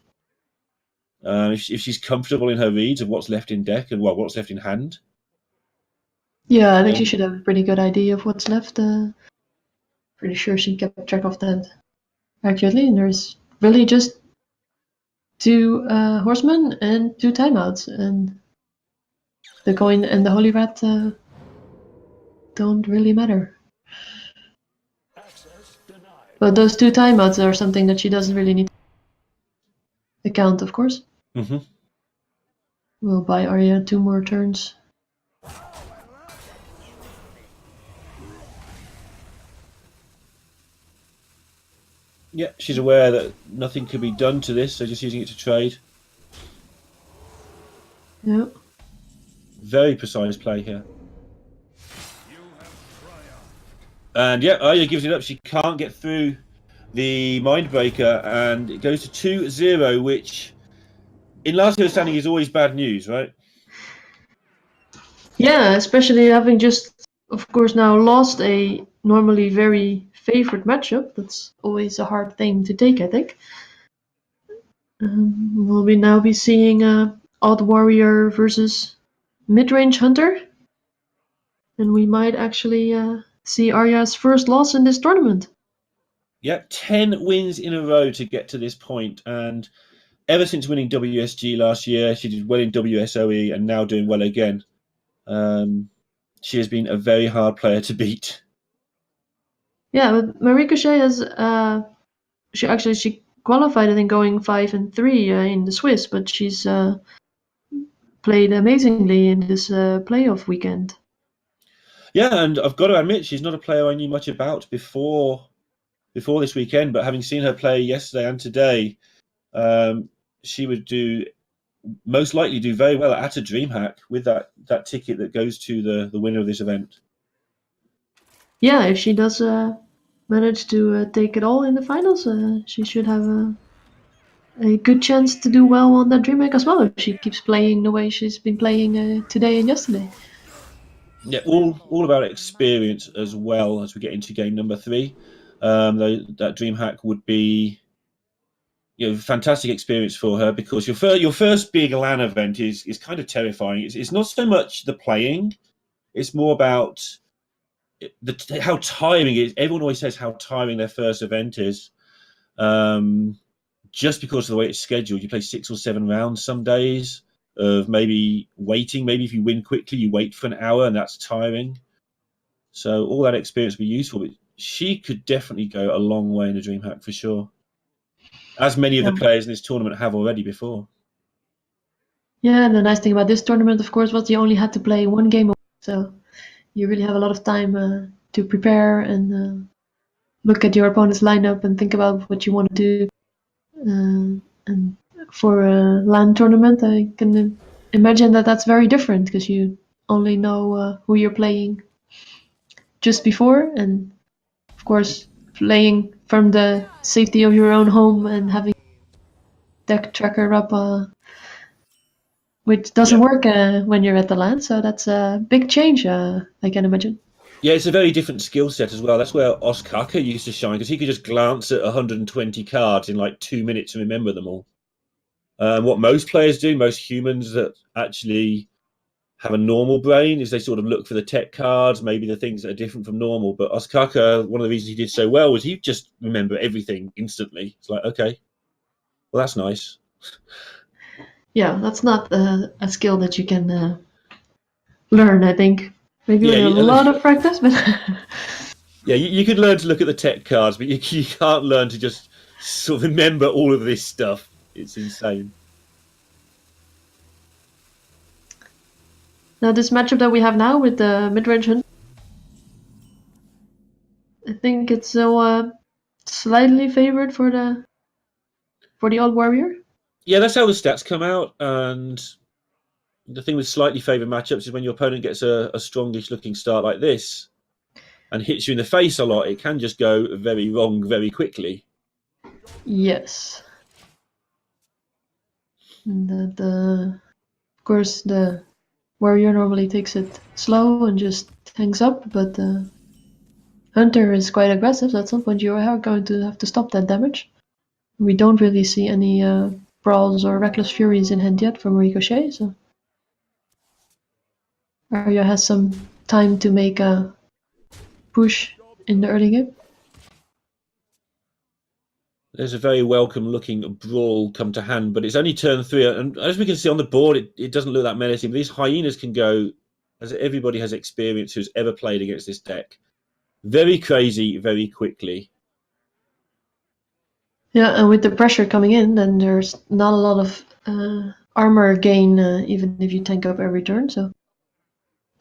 If she's comfortable in her reads of what's left in deck and what's left in hand. Yeah, I think she should have a pretty good idea of what's left. Pretty sure she kept track of that accurately, and there's really just 2 horsemen and 2 timeouts, and the coin and the holy rat don't really matter. But those 2 timeouts are something that she doesn't really need to account, of course. We'll buy Arya 2 more turns. Yeah, she's aware that nothing can be done to this, so just using it to trade. Yeah. Very precise play here. And yeah, Arya gives it up. She can't get through the Mindbreaker, and it goes to 2-0, which in last year's standing is always bad news, right? Yeah, especially having just, of course, now lost a normally very favorite matchup. That's always a hard thing to take, I think. Will we now be seeing Odd Warrior versus Mid-Range Hunter? And we might actually see Arya's first loss in this tournament. Yeah, 10 wins in a row to get to this point, and ever since winning WSG last year, she did well in WSOE and now doing well again. She has been a very hard player to beat. Yeah, but Maricochet has she qualified, I think, going 5-3 in the Swiss, but she's played amazingly in this playoff weekend. Yeah, and I've got to admit, she's not a player I knew much about before this weekend, but having seen her play yesterday and today, she would most likely do very well at a DreamHack with that ticket that goes to the winner of this event. Yeah, if she does manage to take it all in the finals, she should have a good chance to do well on that DreamHack as well if she keeps playing the way she's been playing today and yesterday. Yeah, all about experience as well as we get into game number 3. That DreamHack would be fantastic experience for her, because your first big LAN event is kind of terrifying. It's not so much the playing, it's more about how tiring it is. Everyone always says how tiring their first event is, just because of the way it's scheduled. You play 6 or 7 rounds some days of maybe waiting. Maybe if you win quickly, you wait for an hour, and that's tiring. So all that experience would be useful. But she could definitely go a long way in a DreamHack for sure, as many of the players in this tournament have already before. Yeah, and the nice thing about this tournament, of course, was you only had to play 1 game a week, so you really have a lot of time to prepare and look at your opponent's lineup and think about what you want to do. And for a LAN tournament, I can imagine that that's very different, because you only know who you're playing just before, and of course, playing from the safety of your own home and having deck tracker up, which doesn't work when you're at the LAN, so that's a big change, I can imagine. Yeah, it's a very different skill set as well. That's where Ostkaka used to shine, because he could just glance at 120 cards in like 2 minutes and remember them all. What most players do, most humans that actually have a normal brain, is they sort of look for the tech cards, maybe the things that are different from normal. But Ostkaka, one of the reasons he did so well was he just remember everything instantly. It's like, okay, well, that's nice. Yeah, that's not a skill that you can learn, I think. Maybe with a lot of practice, but yeah, you could learn to look at the tech cards, but you can't learn to just sort of remember all of this stuff. It's insane. Now this matchup that we have now with the mid-range hunter, think it's still slightly favored for the old warrior. Yeah, that's how the stats come out. And the thing with slightly favoured matchups is when your opponent gets a strongish looking start like this and hits you in the face a lot, it can just go very wrong very quickly. Yes. And of course, the warrior normally takes it slow and just hangs up, but the hunter is quite aggressive, so at some point you are going to have to stop that damage. We don't really see any brawls or reckless furies in hand yet from Maricochet, so Arya has some time to make a push in the early game. There's a very welcome looking brawl come to hand, but it's only turn 3. And as we can see on the board, it doesn't look that menacing. These hyenas can go, as everybody has experience who's ever played against this deck, very crazy, very quickly. Yeah, and with the pressure coming in, then there's not a lot of armor gain, even if you tank up every turn, so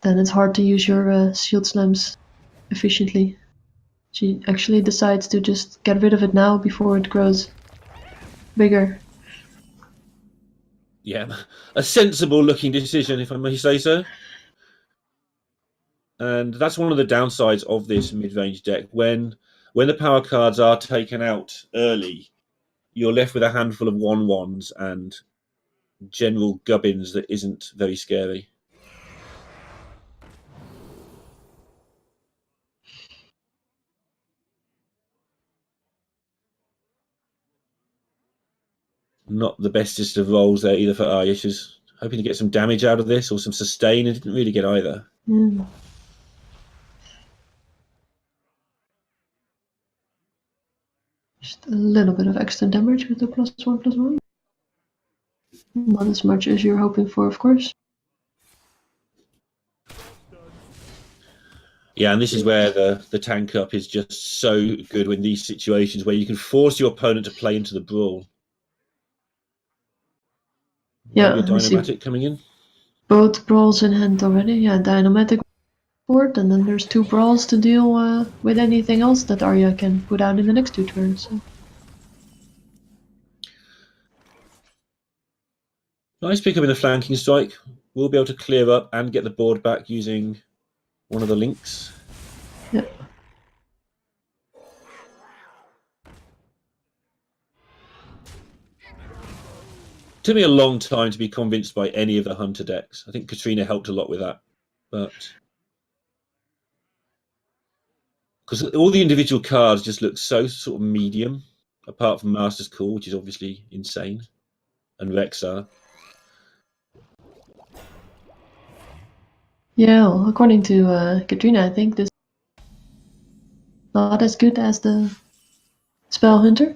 then it's hard to use your shield slams efficiently. She actually decides to just get rid of it now before it grows bigger. Yeah, a sensible looking decision, if I may say so. And that's one of the downsides of this mid-range deck. When the power cards are taken out early, you're left with a handful of 1/1s and general gubbins that isn't very scary. Not the bestest of rolls there either for Arya. She's hoping to get some damage out of this or some sustain and didn't really get either. Mm. Just a little bit of extra damage with the +1/+1. Not as much as you're hoping for, of course. Yeah, and this is where the tank up is just so good in these situations where you can force your opponent to play into the brawl. Yeah, maybe a Dynamatic coming in. Both brawls in hand already. Yeah, Dynamatic board, and then there's 2 brawls to deal with anything else that Arya can put out in the next 2 turns. So. Nice pick up in the flanking strike. We'll be able to clear up and get the board back using one of the links. Yeah. Took me a long time to be convinced by any of the Hunter decks. I think Katrina helped a lot with that. But because all the individual cards just look so sort of medium, apart from Master's Call, which is obviously insane, and Rexar. Yeah, well, according to Katrina, I think this is not as good as the Spell Hunter.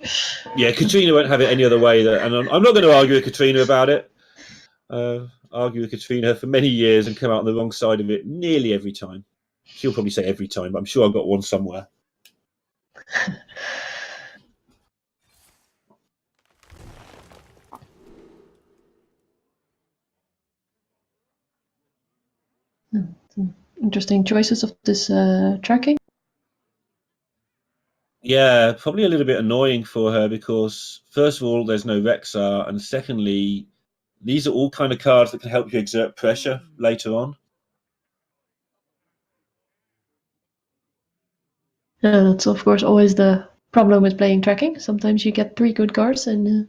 Yeah, Katrina won't have it any other way. And I'm not going to argue with Katrina about it. Argue with Katrina for many years and come out on the wrong side of it nearly every time. She'll probably say every time, but I'm sure I've got one somewhere. Interesting choices of this tracking. Yeah, probably a little bit annoying for her because, first of all, there's no Rexar, and secondly, these are all kind of cards that can help you exert pressure later on. Yeah, that's of course always the problem with playing tracking. Sometimes you get 3 good cards and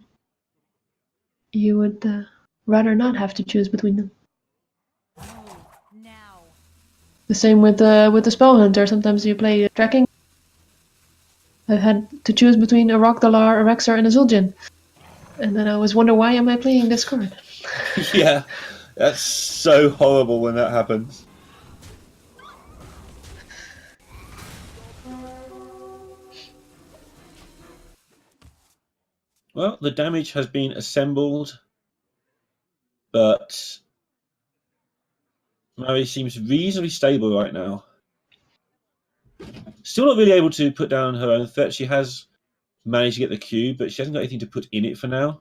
you would rather not have to choose between them. The same with the Spell Hunter. Sometimes you play tracking. I've had to choose between a Rockdalar, a Rexar, and a Zul'jin. And then I always wonder, why am I playing this card? Yeah, that's so horrible when that happens. Well, the damage has been assembled, but Mary seems reasonably stable right now. Still not really able to put down her own threat. She has managed to get the cube, but she hasn't got anything to put in it for now.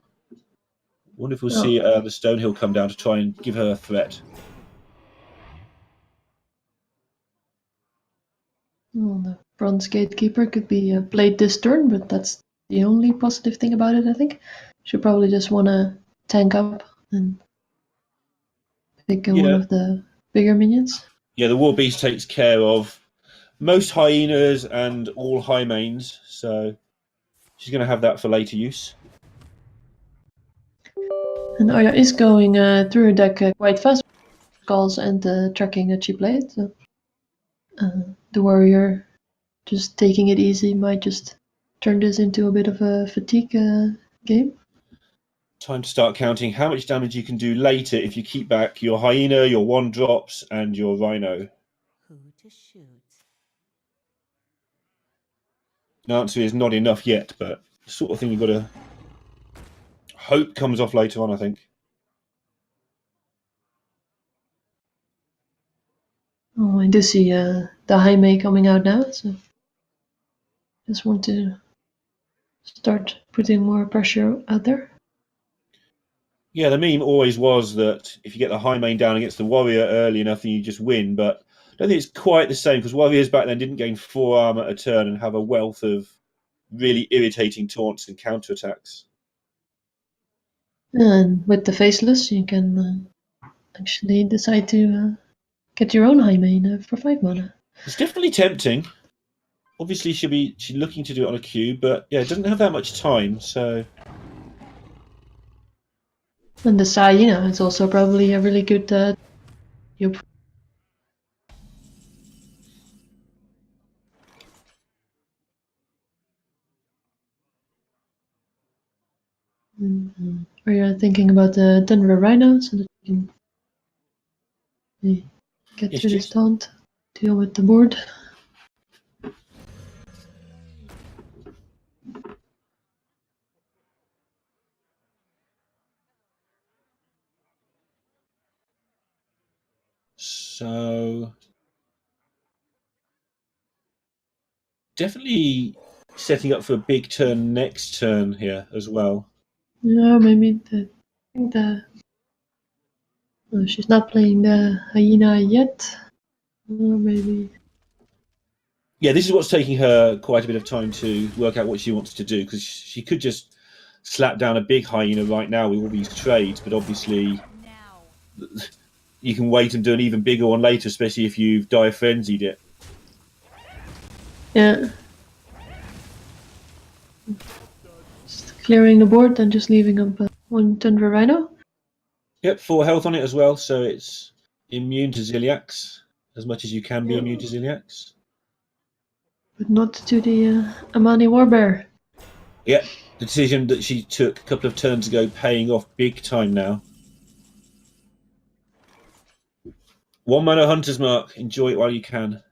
Wonder if we'll see the Stonehill come down to try and give her a threat. Well, the bronze gatekeeper could be played this turn, but that's the only positive thing about it, I think. Should probably just want to tank up and pick one of the bigger minions. Yeah, the War Beast takes care of most hyenas and all high mains, so she's going to have that for later use. And Arya is going through her deck quite fast, calls and tracking that she played. So the warrior just taking it easy might just turn this into a bit of a fatigue game. Time to start counting how much damage you can do later if you keep back your hyena, your 1-drops, and your rhino. Who to shoot? The answer is not enough yet, but the sort of thing you've got to hope comes off later on, I think. Oh, I do see the Jaime coming out now, so just want to start putting more pressure out there. Yeah, the meme always was that if you get the high main down against the warrior early enough, then you just win. But I don't think it's quite the same because warriors back then didn't gain 4 armor a turn and have a wealth of really irritating taunts and counterattacks. And with the faceless, you can actually decide to get your own high main for 5 mana. It's definitely tempting. Obviously, she's looking to do it on a cube, but yeah, it doesn't have that much time, so. And the Hyena is also probably a really good dupe. Are you thinking about the Denver Rhino so that you can get through this taunt, deal with the board? So definitely setting up for a big turn next turn here as well. Yeah, maybe oh, she's not playing the hyena yet. Maybe. Yeah, this is what's taking her quite a bit of time to work out what she wants to do, because she could just slap down a big hyena right now with all these trades, but obviously you can wait and do an even bigger one later, especially if you've dire frenzied it. Yeah. Just clearing the board and just leaving up one Tundra Rhino. Yep, 4 health on it as well, so it's immune to Ziliax as much as you can be immune to Ziliax. But not to the Amani Warbear. Yeah, the decision that she took a couple of turns ago paying off big time now. 1 mana Hunter's Mark. Enjoy it while you can.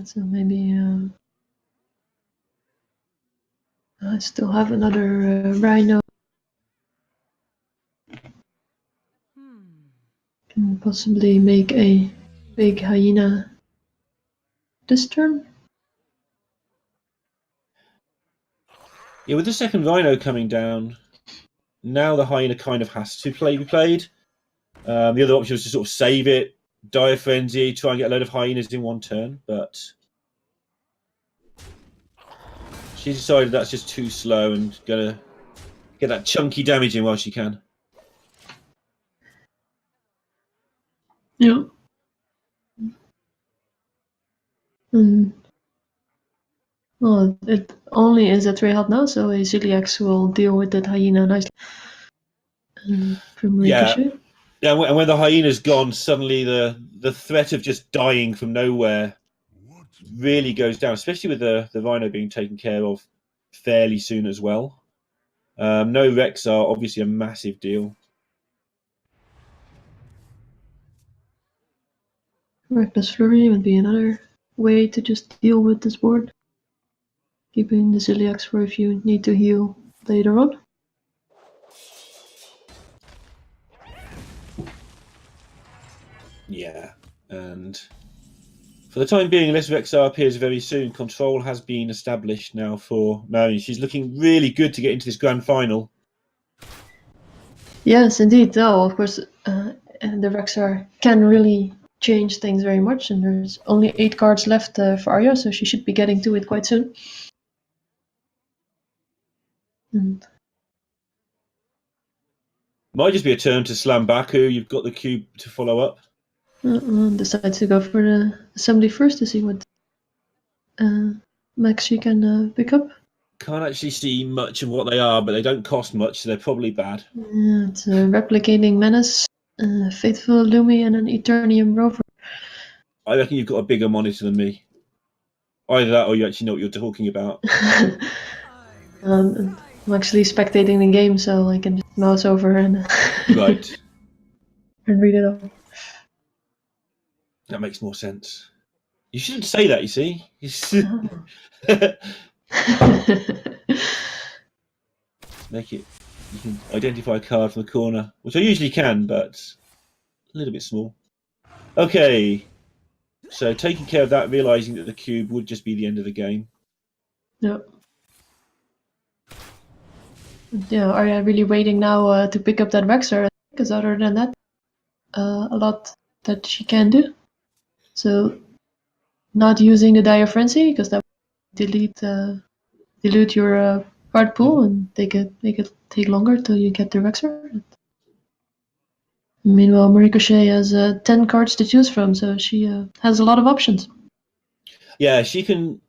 So maybe I still have another Rhino. Can possibly make a big hyena this turn. Yeah, with the second Rhino coming down, now the hyena kind of has to be played. The other option was to sort of save it, dire frenzy, try and get a load of hyenas in one turn, but she decided that's just too slow and gonna get that chunky damage in while she can. Yeah. Well, it only is at 3 health now, so a Ziliax will deal with that hyena nicely. From Maricochet. Yeah, and when the hyena's gone, suddenly the threat of just dying from nowhere really goes down, especially with the Rhino being taken care of fairly soon as well. No Rex are obviously a massive deal. Reckless Flurry would be another way to just deal with this board. Keeping the Ziliax for if you need to heal later on. Yeah, and for the time being, unless Rexar appears very soon, control has been established now for Marion. She's looking really good to get into this grand final. Yes, indeed. Oh, of course, the Rexar can really change things very much, and there's only 8 cards left for Arya, so she should be getting to it quite soon. And might just be a turn to slam Baku. You've got the cube to follow up. decides to go for the assembly first to see what max she can pick up. Can't actually see much of what they are, but they don't cost much, so they're probably bad. Yeah, it's a replicating menace, faithful Lumi, and an Eternium rover. I reckon you've got a bigger monitor than me. Either that, or you actually know what you're talking about. I'm actually spectating the game, so I can just mouse over and Right. and read it all. That makes more sense. You shouldn't say that, you see. Make it. You can identify a card from the corner, which I usually can, but a little bit small. Okay. So taking care of that, realizing that the cube would just be the end of the game. Yep. Yeah, are you really waiting now to pick up that Vexor? Because other than that, a lot that she can do. So, not using the Dire Frenzy, because that would dilute your card pool and make it take longer till you get the Vexor. Meanwhile, Maricochet has 10 cards to choose from, so she has a lot of options. Yeah, she can,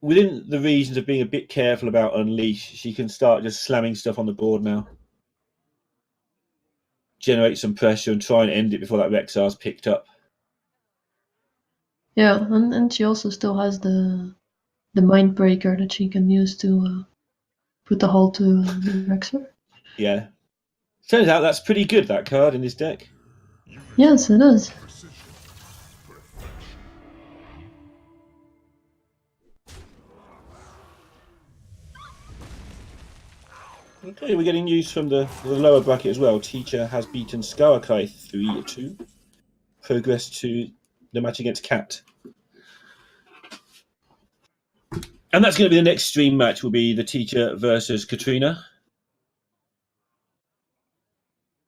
within the reasons of being a bit careful about Unleash, she can start just slamming stuff on the board now. Generate some pressure and try and end it before that Rexar's picked up. Yeah, and she also still has the Mind Breaker that she can use to put the halt to the Rexar. Yeah. Turns out that's pretty good, that card in this deck. Yes, it is. Okay, we're getting news from the lower bracket as well. Teacher has beaten Skarakai 3-2. Progress to the match against Cat. And that's going to be the next stream match, will be the Teacher versus Katrina.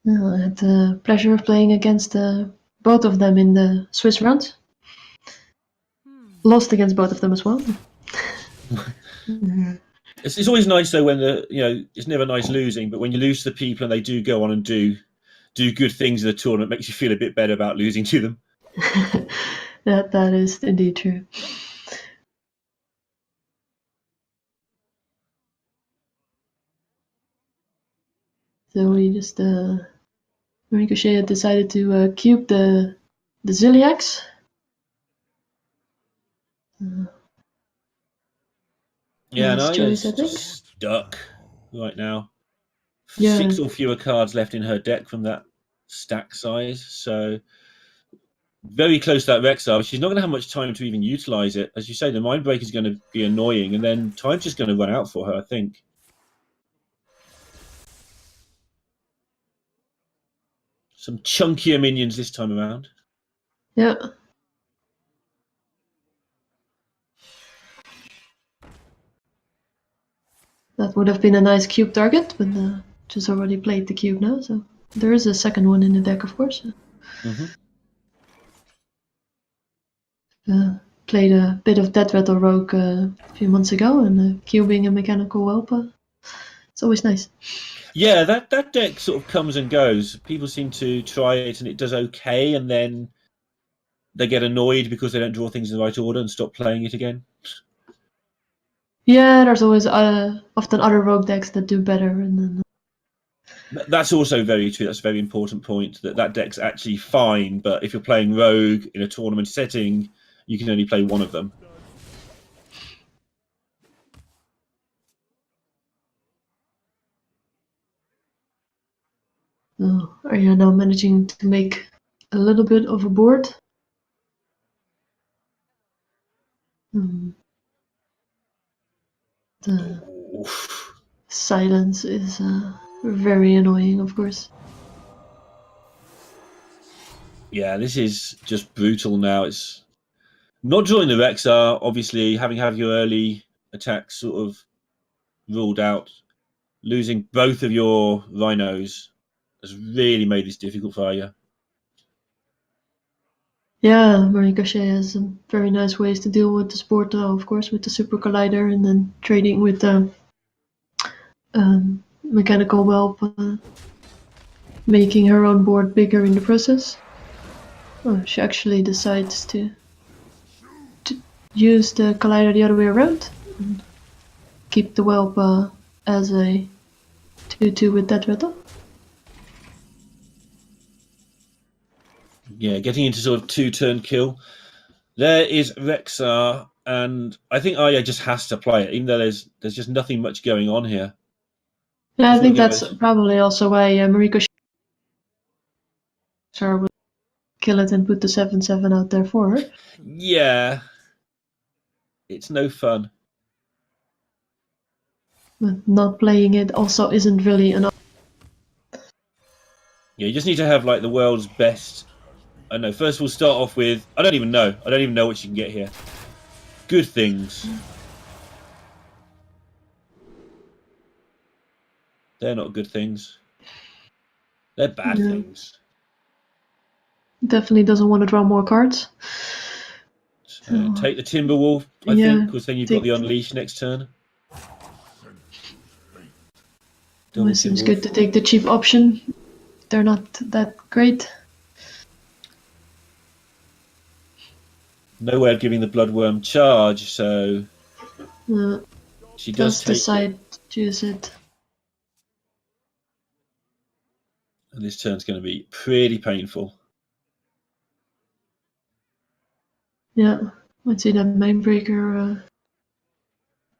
I had the pleasure of playing against both of them in the Swiss round. Lost against both of them as well. It's always nice though when it's never nice losing, but when you lose to the people and they do go on and do good things in the tournament, it makes you feel a bit better about losing to them. That is indeed true. So we just Ricochet had decided to cube the Ziliax. Yeah, nice no, choice, it's I think. stuck right now. Yeah. 6 or fewer cards left in her deck from that stack size, so very close to that Rexar, but she's not going to have much time to even utilize it. As you say, the Mind Break is going to be annoying, and then time's just going to run out for her, I think. Some chunkier minions this time around. Yeah. That would have been a nice cube target, but just already played the cube now, so there is a second one in the deck, of course. Played a bit of Dead Rattle Rogue a few months ago, and cubing a Mechanical Whelp, it's always nice. Yeah, that deck sort of comes and goes. People seem to try it and it does okay, and then they get annoyed because they don't draw things in the right order and stop playing it again. Yeah, there's always often other rogue decks that do better, and then That's also very true. That's a very important point, that deck's actually fine, but if you're playing Rogue in a tournament setting, you can only play one of them. are you now managing to make a little bit of a board? The silence is very annoying, of course. Yeah, this is just brutal now. It's not drawing the Rexar, obviously, having your early attacks sort of ruled out. Losing both of your rhinos has really made this difficult for you. Yeah, Maricochet has some very nice ways to deal with this board, though, of course, with the Super Collider and then trading with the mechanical whelp, making her own board bigger in the process. Oh, she actually decides to use the Collider the other way around and keep the whelp as a 2-2 with that rattle. Yeah, getting into sort of 2-turn kill. There is Rexar, and I think Arya just has to play it, even though there's just nothing much going on here. Yeah, I think that's probably also why Maricochet would kill it and put the 7/7 out there for her. Yeah. It's no fun. But not playing it also isn't really enough. Yeah, you just need to have like the world's best. I don't know. First, we'll start off with. I don't even know what you can get here. Good things. They're not good things. They're bad things. Definitely doesn't want to draw more cards. So take the Timberwolf, I think, because then you've got the Unleash next turn. Always seems good to take the cheap option. They're not that great. No way of giving the Bloodworm charge, so she does decide to use it. And this turn's going to be pretty painful. Yeah, let's see that Mindbreaker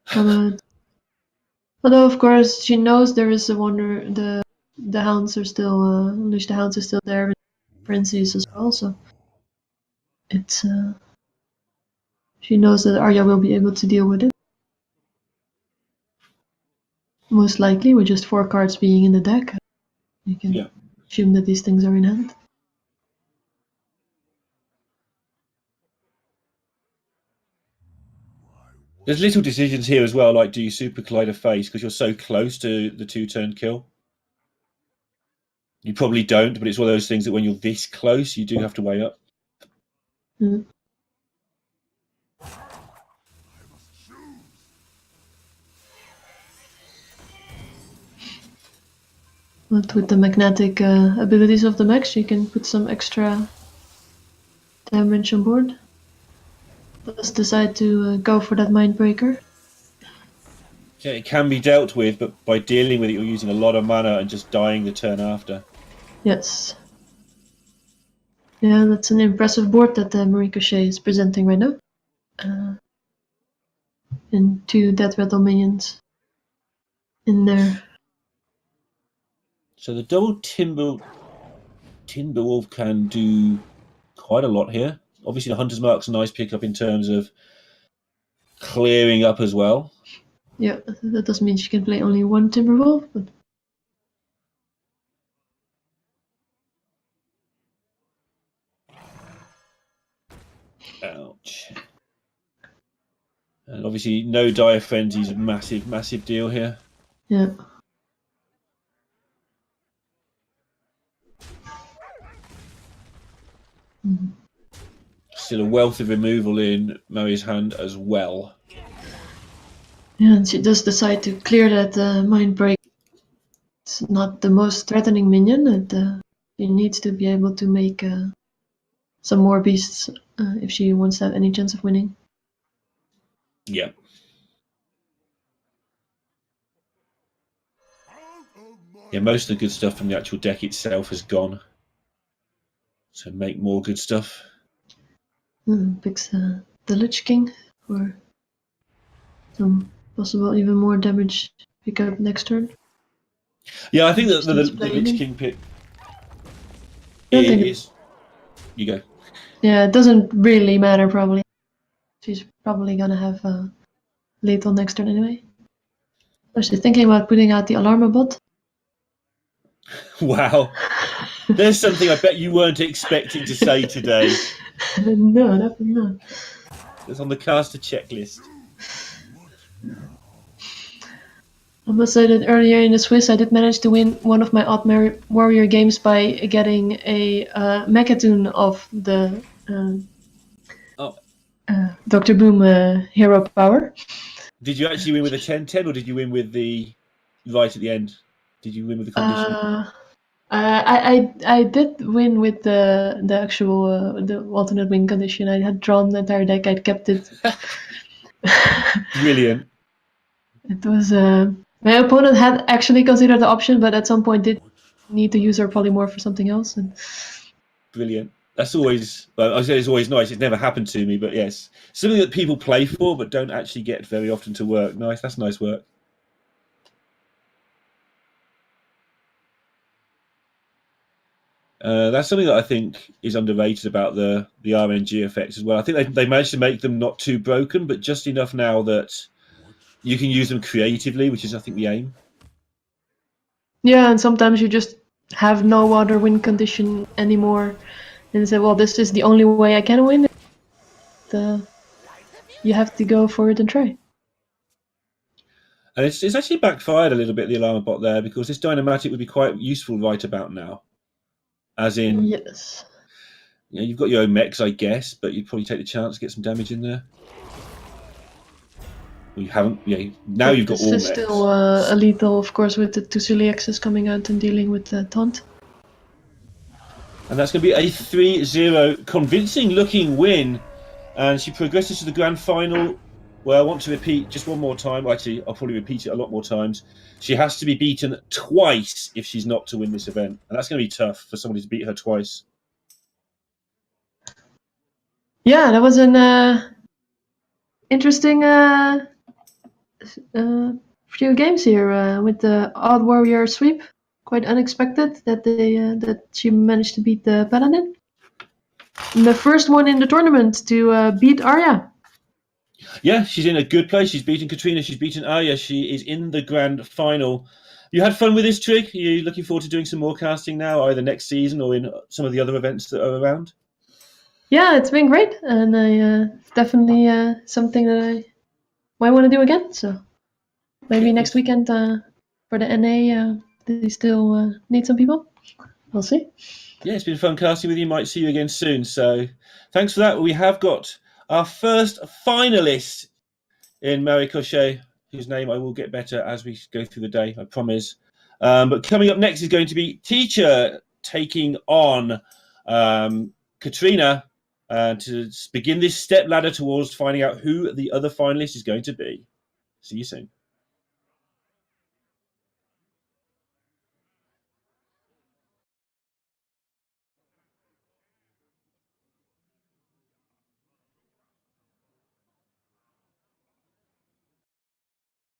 come out. Although of course she knows there is a wonder. The hounds are still Unleash the Hounds is still there, with Frenzies as well. So it's she knows that Arya will be able to deal with it. Most likely, with just 4 cards being in the deck, you can assume that these things are in hand. There's little decisions here as well, like do you Super Collider face because you're so close to the 2-turn kill? You probably don't, but it's one of those things that when you're this close, you do have to weigh up. But with the magnetic abilities of the mechs, you can put some extra damage on board. Let's decide to go for that Mindbreaker. Yeah, it can be dealt with, but by dealing with it, you're using a lot of mana and just dying the turn after. Yes. Yeah, that's an impressive board that Maricochet is presenting right now. And 2 Death Rattle minions in there. So the double Timberwolf can do quite a lot here. Obviously, the Hunter's Mark's a nice pickup in terms of clearing up as well. Yeah, that does mean she can play only 1 Timberwolf, but ouch. And obviously, no Dire Frenzy is a massive, massive deal here. Yeah. Still a wealth of removal in Mary's hand as well. Yeah, and she does decide to clear that Mindbreak. It's not the most threatening minion, and she needs to be able to make some more beasts if she wants to have any chance of winning. Yeah. Yeah, most of the good stuff from the actual deck itself has gone. So make more good stuff. Picks the Lich King for some possible even more damage pick up next turn. Yeah, I think that the Lich King pick is... You go. Yeah, it doesn't really matter probably. She's probably gonna have lethal next turn anyway. Was she thinking about putting out the Alarma bot? Wow. There's something I bet you weren't expecting to say today. No, definitely not. It's on the caster checklist. I must say that earlier in the Swiss I did manage to win one of my Odd Warrior games by getting a Mechatoon of the Oh, Dr. Boom Hero Power. did you actually win with a 10-10, or did you win with the right at the end? Did you win with the condition? I did win with the actual the alternate win condition. I had drawn the entire deck. I'd kept it. Brilliant. It was my opponent had actually considered the option, but at some point did need to use her polymorph for something else. And Brilliant. That's always, well, I say it's always nice. It's never happened to me, but yes, something that people play for but don't actually get very often to work. Nice. That's nice work. That's something that I think is underrated about the RNG effects as well. I think they managed to make them not too broken, but just enough now that you can use them creatively, which is, I think, the aim. yeah, and sometimes you just have no other win condition anymore, and say, well, this is the only way I can win. You have to go for it and try. And it's actually backfired a little bit, the alarm bot there, because this Dynamatic would be quite useful right about now. As in, yes, you know, you've got your own mechs, I guess, but you'd probably take the chance to get some damage in there. Well, you haven't. Yeah, now you've got all mechs. This is still a lethal, of course, with the 2 Ciliaxes coming out and dealing with the taunt. And that's going to be a 3-0 convincing-looking win. And she progresses to the grand final. Well, I want to repeat just one more time. Actually, I'll probably repeat it a lot more times. She has to be beaten twice if she's not to win this event. And that's going to be tough for somebody to beat her twice. Yeah, that was an interesting few games here with the Odd Warrior sweep. Quite unexpected that that she managed to beat the Paladin. And the first one in the tournament to beat Arya. Yeah, she's in a good place. She's beaten Katrina. She's beaten Arya. She is in the grand final. You had fun with this, Trig? Are you looking forward to doing some more casting now, either next season or in some of the other events that are around? Yeah, it's been great, and definitely something that I might want to do again. So maybe next weekend for the NA, they still need some people. We'll see. Yeah, it's been fun casting with you. Might see you again soon. So thanks for that. We have got our first finalist in Maricochet, whose name I will get better as we go through the day, I promise. But coming up next is going to be Teacher taking on Katrina to begin this step ladder towards finding out who the other finalist is going to be. See you soon.